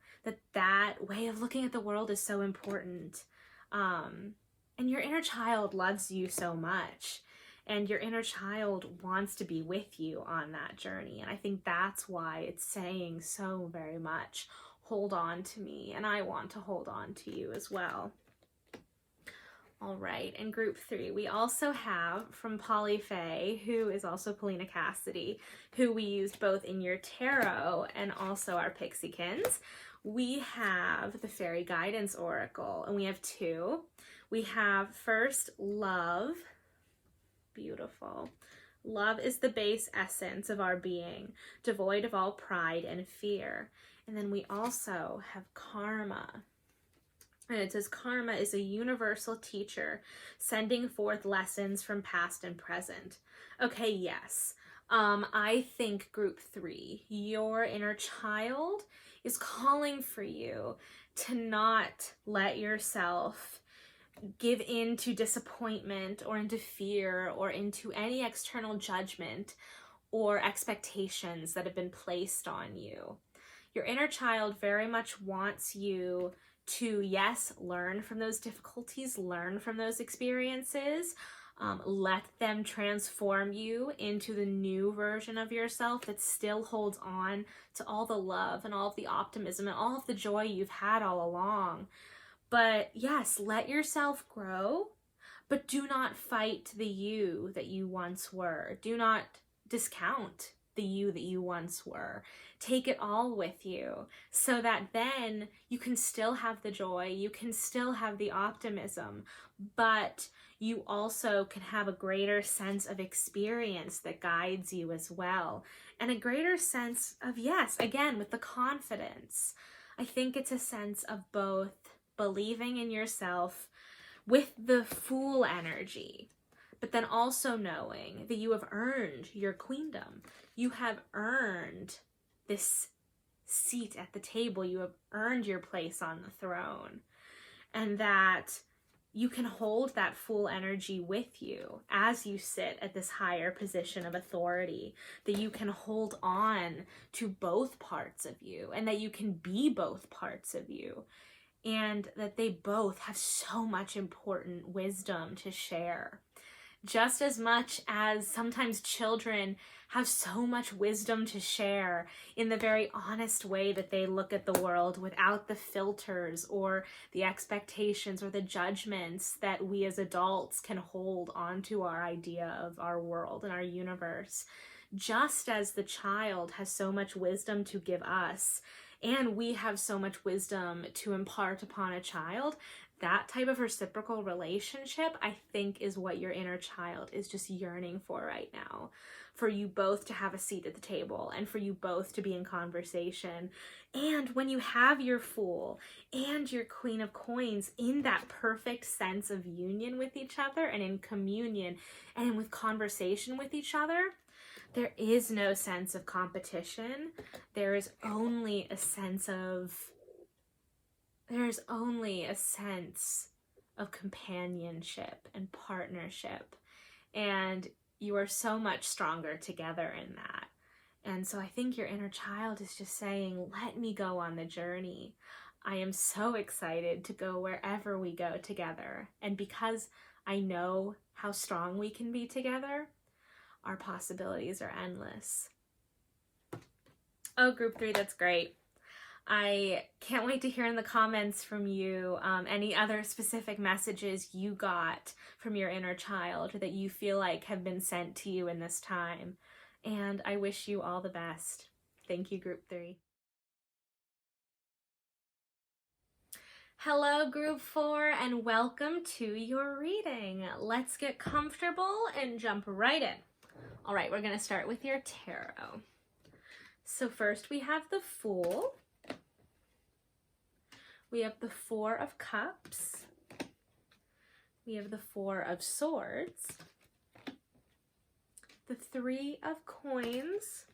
that way of looking at the world is so important. And your inner child loves you so much, and your inner child wants to be with you on that journey. And I think that's why it's saying so very much, hold on to me, and I want to hold on to you as well. All right, in group 3, we also have from Polly Faye, who is also Paulina Cassidy, who we used both in your tarot and also our Pixiekins. We have the Fairy Guidance Oracle, and we have 2. We have first Love, beautiful. Love is the base essence of our being, devoid of all pride and fear. And then we also have Karma. And it says, karma is a universal teacher, sending forth lessons from past and present. Okay, yes. I think group 3, your inner child is calling for you to not let yourself give in to disappointment or into fear or into any external judgment or expectations that have been placed on you. Your inner child very much wants you to, yes, learn from those difficulties, learn from those experiences, Let them transform you into the new version of yourself that still holds on to all the love and all of the optimism and all of the joy you've had all along. But yes, let yourself grow, but do not fight the you that you once were. Do not discount the you that you once were. Take it all with you so that then you can still have the joy, you can still have the optimism, but you also can have a greater sense of experience that guides you as well. And a greater sense of, yes, again, with the confidence. I think it's a sense of both believing in yourself with the Fool energy, but then also knowing that you have earned your queendom. You have earned this seat at the table. You have earned your place on the throne. And that you can hold that Fool energy with you as you sit at this higher position of authority, that you can hold on to both parts of you and that you can be both parts of you, and that they both have so much important wisdom to share. Just as much as sometimes children have so much wisdom to share in the very honest way that they look at the world without the filters or the expectations or the judgments that we as adults can hold onto our idea of our world and our universe. Just as the child has so much wisdom to give us, and we have so much wisdom to impart upon a child, that type of reciprocal relationship, I think, is what your inner child is just yearning for right now. For you both to have a seat at the table and for you both to be in conversation. And when you have your Fool and your Queen of Coins in that perfect sense of union with each other and in communion and with conversation with each other, there is no sense of competition. There is only a sense of companionship and partnership. And you are so much stronger together in that. And so I think your inner child is just saying, let me go on the journey. I am so excited to go wherever we go together. And because I know how strong we can be together, our possibilities are endless. Oh, group 3, that's great. I can't wait to hear in the comments from you any other specific messages you got from your inner child that you feel like have been sent to you in this time. And I wish you all the best. Thank you, group 3. Hello, group 4, and welcome to your reading. Let's get comfortable and jump right in. All right, we're going to start with your tarot. So first we have the Fool. We have the 4 of Cups. We have the 4 of Swords. The 3 of Coins.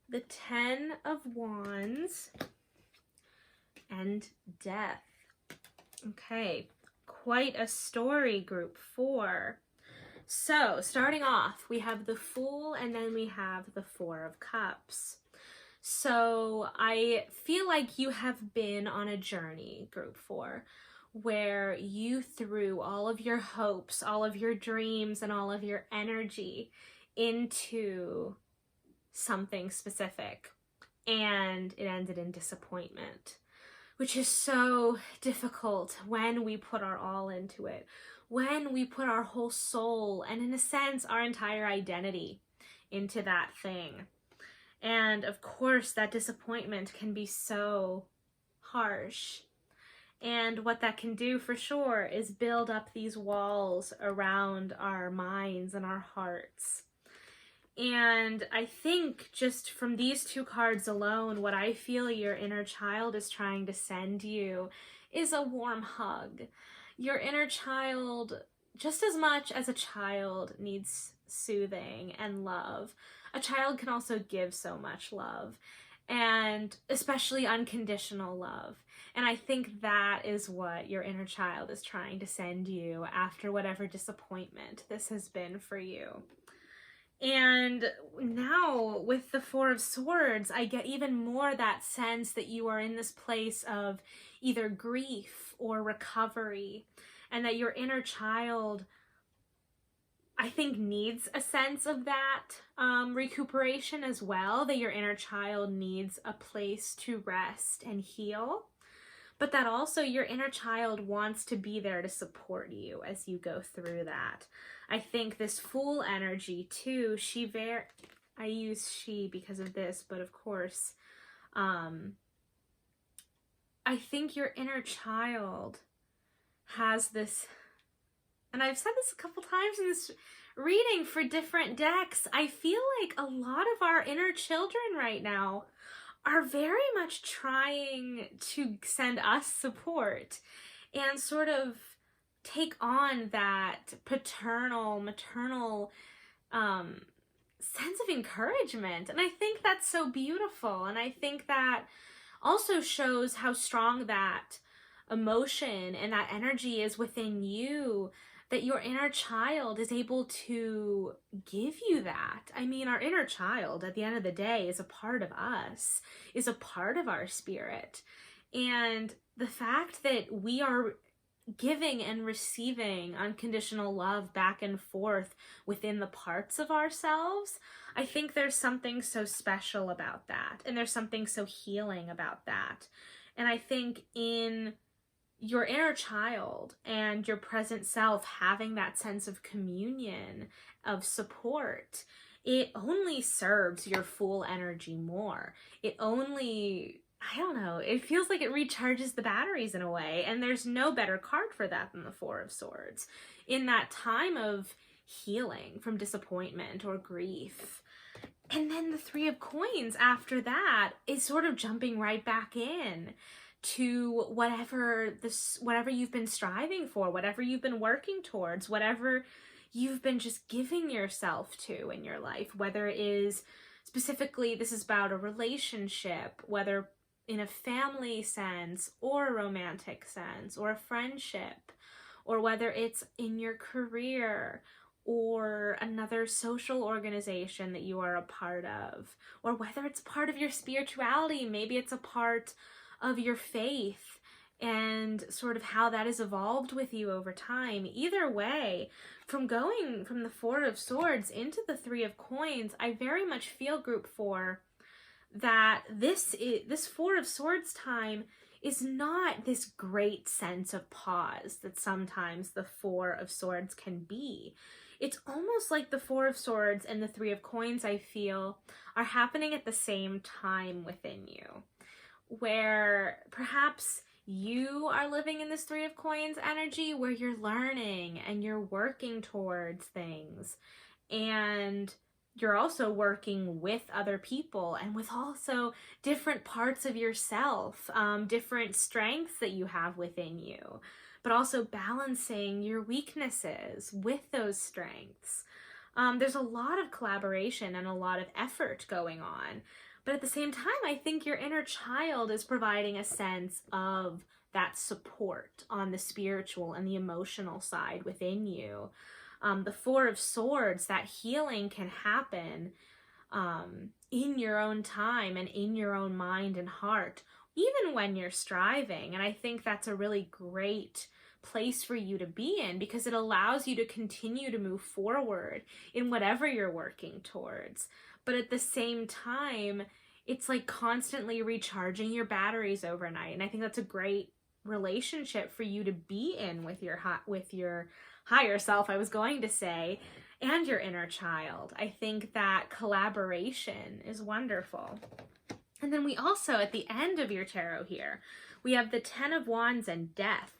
The 10 of Wands. And Death. Okay, quite a story, group 4. So, starting off, we have the Fool and then we have the 4 of Cups. So, I feel like you have been on a journey, group 4, where you threw all of your hopes, all of your dreams, and all of your energy into something specific, and it ended in disappointment, which is so difficult when we put our all into it. When we put our whole soul and, in a sense, our entire identity into that thing. And of course, that disappointment can be so harsh. And what that can do for sure is build up these walls around our minds and our hearts. And I think just from these 2 cards alone, what I feel your inner child is trying to send you is a warm hug. Your inner child, just as much as a child needs soothing and love, a child can also give so much love, and especially unconditional love. And I think that is what your inner child is trying to send you after whatever disappointment this has been for you. And now with the Four of Swords, I get even more that sense that you are in this place of either grief or recovery, and that your inner child, I think, needs a sense of that recuperation as well, that your inner child needs a place to rest and heal, but that also your inner child wants to be there to support you as you go through that. I think this Fool energy too, I use she because of this, but of course, I think your inner child has this, and I've said this a couple times in this reading for different decks, I feel like a lot of our inner children right now are very much trying to send us support and sort of take on that paternal, maternal sense of encouragement. And I think that's so beautiful. And I think that also shows how strong that emotion and that energy is within you, that your inner child is able to give you that. I mean, our inner child at the end of the day is a part of us, is a part of our spirit. And the fact that we are giving and receiving unconditional love back and forth within the parts of ourselves, I think there's something so special about that. And there's something so healing about that. And I think in your inner child and your present self having that sense of communion, of support, it only serves your Fool energy more. It only, I don't know, it feels like it recharges the batteries in a way, and there's no better card for that than the Four of Swords. In that time of healing from disappointment or grief. And then the Three of Coins after that is sort of jumping right back in to whatever you've been striving for, whatever you've been working towards, whatever you've been just giving yourself to in your life, whether it is specifically, this is about a relationship, whether in a family sense or a romantic sense or a friendship, or whether it's in your career or another social organization that you are a part of, or whether it's part of your spirituality, maybe it's a part of your faith and sort of how that has evolved with you over time. Either way, from going from the Four of Swords into the Three of Coins, I very much feel, group 4, that this Four of Swords time is not this great sense of pause that sometimes the Four of Swords can be. It's almost like the Four of Swords and the Three of Coins, I feel, are happening at the same time within you, where perhaps you are living in this Three of Coins energy where you're learning and you're working towards things, and you're also working with other people and with also different parts of yourself, different strengths that you have within you, but also balancing your weaknesses with those strengths. There's a lot of collaboration and a lot of effort going on. But at the same time, I think your inner child is providing a sense of that support on the spiritual and the emotional side within you. The Four of Swords, that healing can happen in your own time and in your own mind and heart, even when you're striving. And I think that's a really great place for you to be in, because it allows you to continue to move forward in whatever you're working towards. But at the same time, it's like constantly recharging your batteries overnight. And I think that's a great relationship for you to be in with your higher self, I was going to say, and your inner child. I think that collaboration is wonderful. And then we also, at the end of your tarot here, we have the Ten of Wands and Death.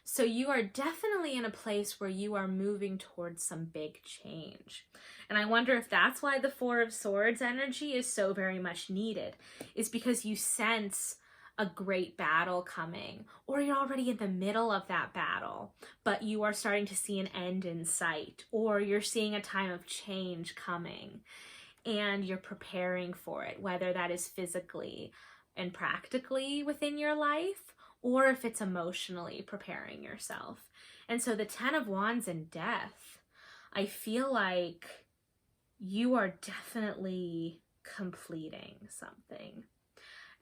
So you are definitely in a place where you are moving towards some big change. And I wonder if that's why the Four of Swords energy is so very much needed, is because you sense a great battle coming, or you're already in the middle of that battle, but you are starting to see an end in sight, or you're seeing a time of change coming and you're preparing for it, whether that is physically and practically within your life, or if it's emotionally preparing yourself. And so the Ten of Wands and Death, I feel like you are definitely completing something.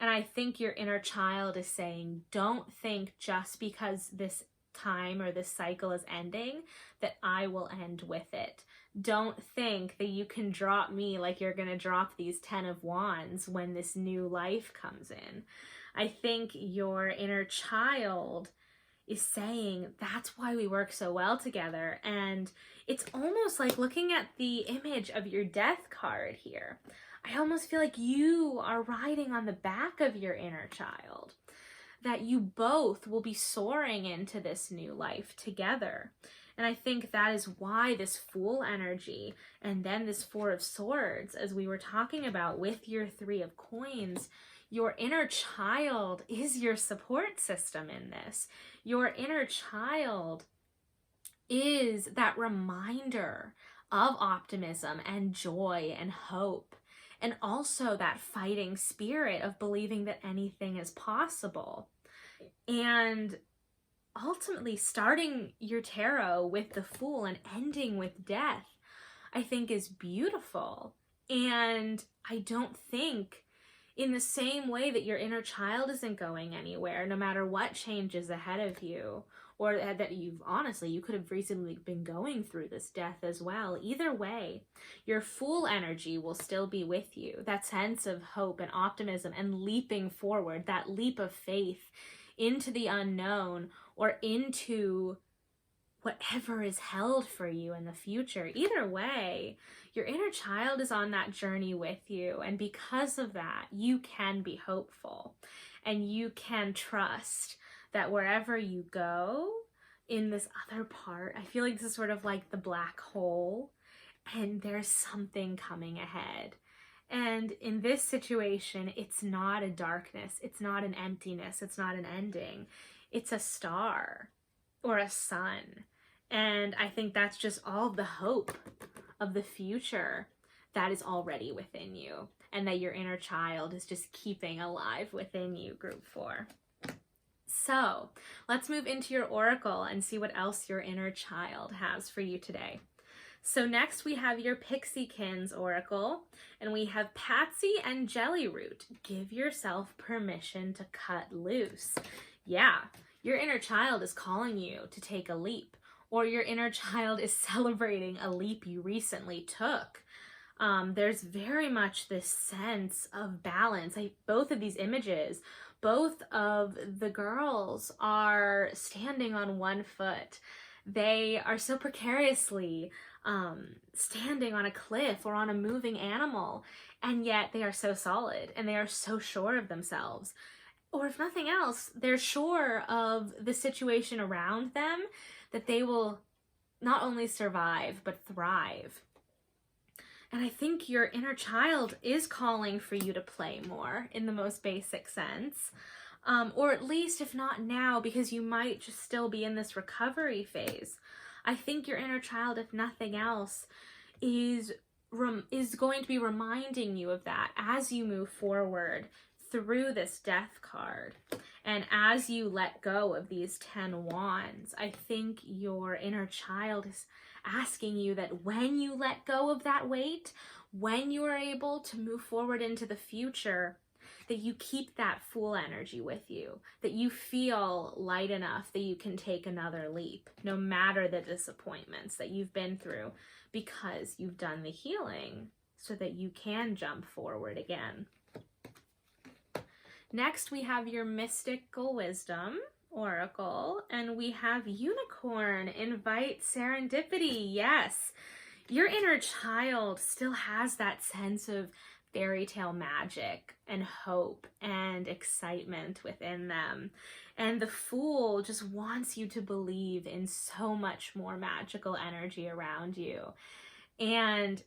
And I think your inner child is saying, don't think just because this time or this cycle is ending that I will end with it. Don't think that you can drop me like you're going to drop these 10 of Wands when this new life comes in. I think your inner child is saying that's why we work so well together. And it's almost like looking at the image of your death card here. I almost feel like you are riding on the back of your inner child, that you both will be soaring into this new life together. And I think that is why this Fool energy and then this Four of Swords, as we were talking about with your Three of Coins, your inner child is your support system in this. Your inner child is that reminder of optimism and joy and hope. And also that fighting spirit of believing that anything is possible. And ultimately starting your tarot with the Fool and ending with death, I think is beautiful. And I don't think in the same way that your inner child isn't going anywhere, no matter what changes ahead of you, or that you could have recently been going through this death as well. Either way, your Fool energy will still be with you. That sense of hope and optimism and leaping forward, that leap of faith into the unknown or into whatever is held for you in the future. Either way, your inner child is on that journey with you. And because of that, you can be hopeful and you can trust that wherever you go in this other part, I feel like this is sort of like the black hole and there's something coming ahead. And in this situation, it's not a darkness, it's not an emptiness, it's not an ending. It's a star or a sun. And I think that's just all the hope of the future that is already within you and that your inner child is just keeping alive within you, group 4. So let's move into your oracle and see what else your inner child has for you today. So next we have your Pixiekins oracle, and we have Patsy and Jellyroot. Give yourself permission to cut loose. Yeah, your inner child is calling you to take a leap, or your inner child is celebrating a leap you recently took. There's very much this sense of balance. Both of these images, both of the girls are standing on one foot. They are so precariously standing on a cliff or on a moving animal, and yet they are so solid and they are so sure of themselves. Or if nothing else, they're sure of the situation around them, that they will not only survive, but thrive. And I think your inner child is calling for you to play more in the most basic sense. Or at least, if not now, because you might just still be in this recovery phase. I think your inner child, if nothing else, is going to be reminding you of that as you move forward through this death card. And as you let go of these 10 wands, I think your inner child is asking you that when you let go of that weight, when you are able to move forward into the future, that you keep that Fool energy with you, that you feel light enough that you can take another leap, no matter the disappointments that you've been through, because you've done the healing so that you can jump forward again. Next, we have your Mystical Wisdom oracle, and we have Unicorn. Invite serendipity. Yes, your inner child still has that sense of fairy tale magic and hope and excitement within them. And the Fool just wants you to believe in so much more magical energy around you. And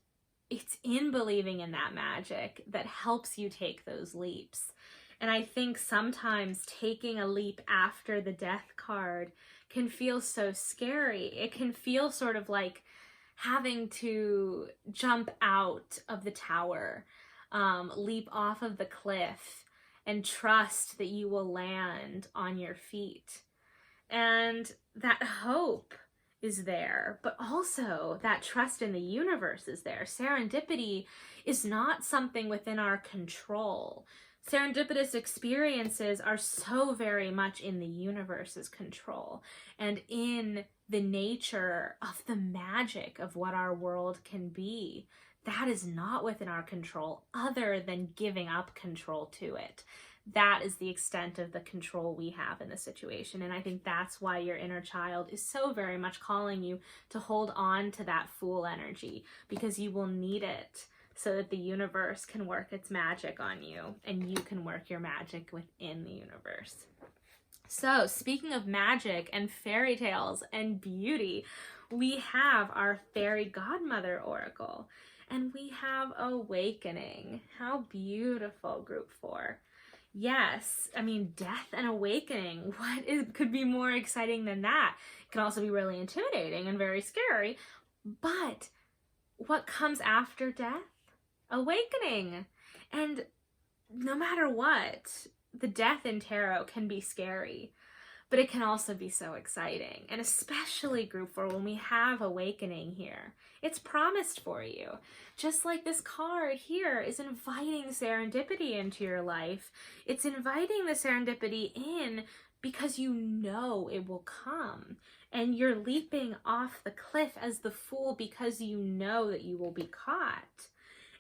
it's in believing in that magic that helps you take those leaps. And I think sometimes taking a leap after the death card can feel so scary. It can feel sort of like having to jump out of the tower, leap off of the cliff, and trust that you will land on your feet. And that hope is there, but also that trust in the universe is there. Serendipity is not something within our control. Serendipitous experiences are so very much in the universe's control and in the nature of the magic of what our world can be. That is not within our control other than giving up control to it. That is the extent of the control we have in the situation. And I think that's why your inner child is so very much calling you to hold on to that Fool energy, because you will need it so that the universe can work its magic on you and you can work your magic within the universe. So speaking of magic and fairy tales and beauty, we have our fairy godmother oracle and we have awakening. How beautiful, group 4. Yes, I mean, death and awakening. Could be more exciting than that? It can also be really intimidating and very scary. But what comes after death? Awakening. And no matter what, the death in tarot can be scary, but it can also be so exciting. And especially group 4, when we have awakening here, it's promised for you. Just like this card here is inviting serendipity into your life. It's inviting the serendipity in because you know it will come. And you're leaping off the cliff as the Fool because you know that you will be caught.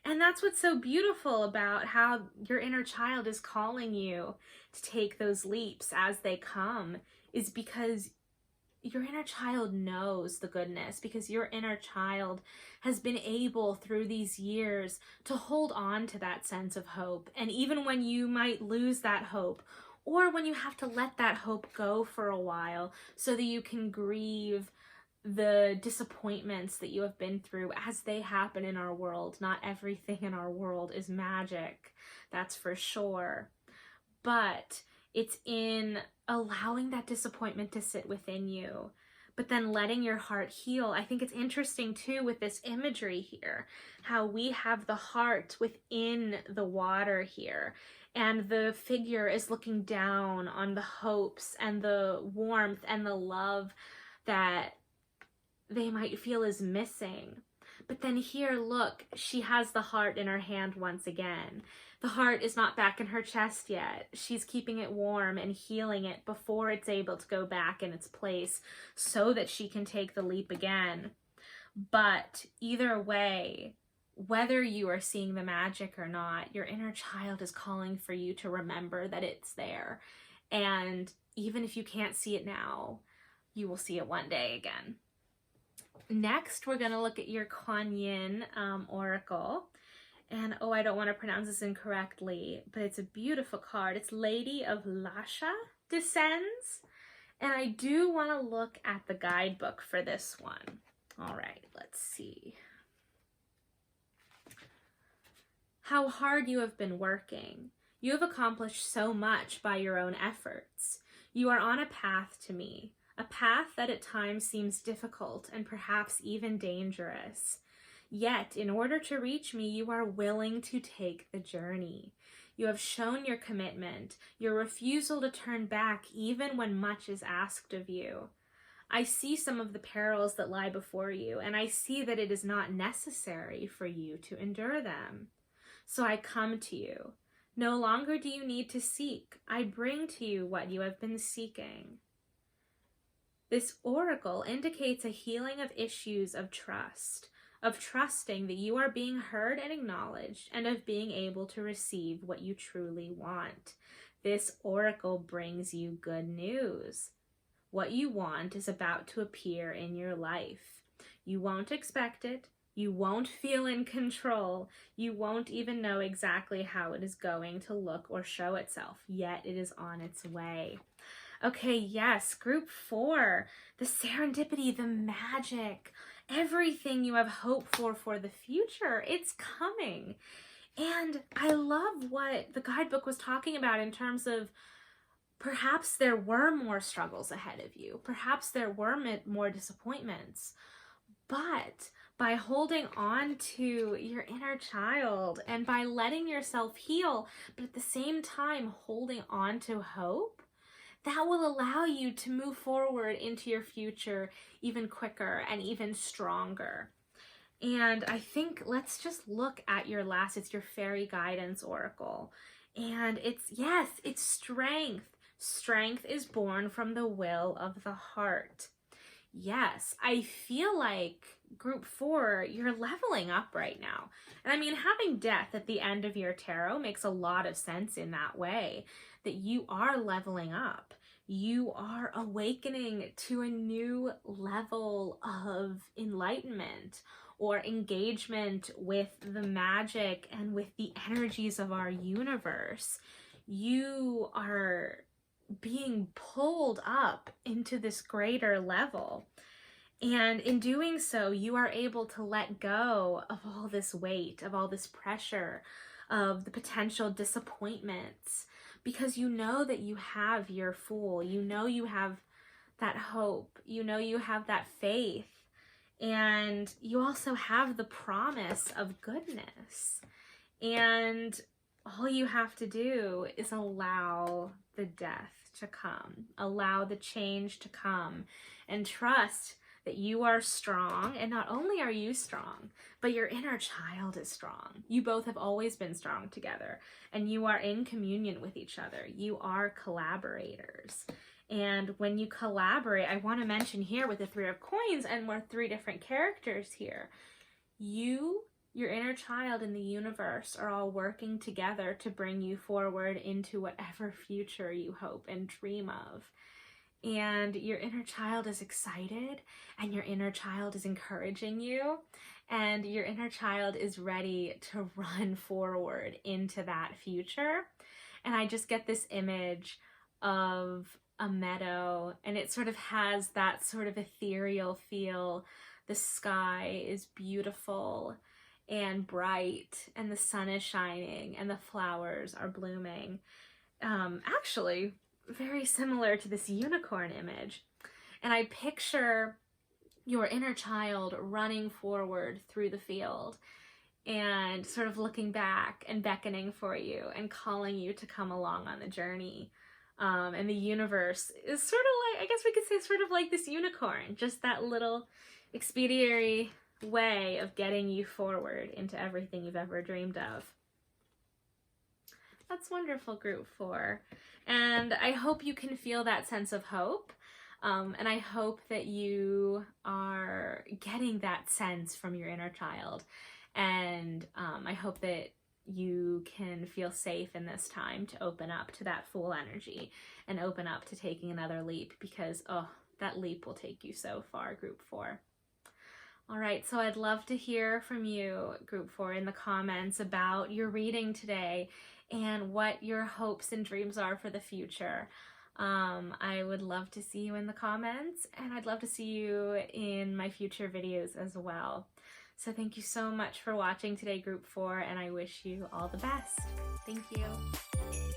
And that's what's so beautiful about how your inner child is calling you to take those leaps as they come, is because your inner child knows the goodness, because your inner child has been able through these years to hold on to that sense of hope. And even when you might lose that hope, or when you have to let that hope go for a while so that you can grieve the disappointments that you have been through as they happen in our world. Not everything in our world is magic, that's for sure. But it's in allowing that disappointment to sit within you, but then letting your heart heal. I think it's interesting too with this imagery here, how we have the heart within the water here, and the figure is looking down on the hopes and the warmth and the love that they might feel is missing. But then here, look, she has the heart in her hand once again. The heart is not back in her chest yet. She's keeping it warm and healing it before it's able to go back in its place so that she can take the leap again. But either way, whether you are seeing the magic or not, your inner child is calling for you to remember that it's there. And even if you can't see it now, you will see it one day again. Next, we're going to look at your Kuan oracle. And oh, I don't want to pronounce this incorrectly, but it's a beautiful card. It's Lady of Lasha Descends. And I do want to look at the guidebook for this one. All right, let's see. How hard you have been working. You have accomplished so much by your own efforts. You are on a path to me. A path that at times seems difficult and perhaps even dangerous. Yet, in order to reach me, you are willing to take the journey. You have shown your commitment, your refusal to turn back even when much is asked of you. I see some of the perils that lie before you, and I see that it is not necessary for you to endure them. So I come to you. No longer do you need to seek. I bring to you what you have been seeking. This oracle indicates a healing of issues of trust, of trusting that you are being heard and acknowledged, and of being able to receive what you truly want. This oracle brings you good news. What you want is about to appear in your life. You won't expect it. You won't feel in control. You won't even know exactly how it is going to look or show itself, yet it is on its way. Okay, yes, group 4, the serendipity, the magic, everything you have hope for the future, it's coming. And I love what the guidebook was talking about in terms of perhaps there were more struggles ahead of you. Perhaps there were more disappointments. But by holding on to your inner child and by letting yourself heal, but at the same time holding on to hope, that will allow you to move forward into your future even quicker and even stronger. And I think let's just look at your last, it's your Fairy Guidance Oracle. And it's, yes, it's strength. Strength is born from the will of the heart. Yes, I feel like group 4, you're leveling up right now. And I mean, having death at the end of your tarot makes a lot of sense in that way, that you are leveling up. You are awakening to a new level of enlightenment or engagement with the magic and with the energies of our universe. You are being pulled up into this greater level. And in doing so, you are able to let go of all this weight, of all this pressure, of the potential disappointments, because you know that you have your Fool. You know you have that hope. You know you have that faith. And you also have the promise of goodness. And all you have to do is allow the death to come, allow the change to come, and trust that you are strong. And not only are you strong, but your inner child is strong. You both have always been strong together, and you are in communion with each other. You are collaborators. And when you collaborate, I want to mention here with the 3 of Coins, and we're 3 different characters here, you, your inner child, and the universe are all working together to bring you forward into whatever future you hope and dream of. And your inner child is excited, and your inner child is encouraging you, and your inner child is ready to run forward into that future. And I just get this image of a meadow, and it sort of has that sort of ethereal feel. The sky is beautiful and bright, and the sun is shining, and the flowers are blooming. Actually, very similar to this unicorn image. And I picture your inner child running forward through the field and sort of looking back and beckoning for you and calling you to come along on the journey. And the universe is sort of like, I guess we could say sort of like this unicorn, just that little expeditory way of getting you forward into everything you've ever dreamed of. That's wonderful, group 4. And I hope you can feel that sense of hope. And I hope that you are getting that sense from your inner child. And I hope that you can feel safe in this time to open up to that Fool energy and open up to taking another leap, because, oh, that leap will take you so far, group 4. All right, so I'd love to hear from you, group 4, in the comments about your reading today and what your hopes and dreams are for the future. I would love to see you in the comments, and I'd love to see you in my future videos as well. So thank you so much for watching today, group 4, and I wish you all the best. Thank you.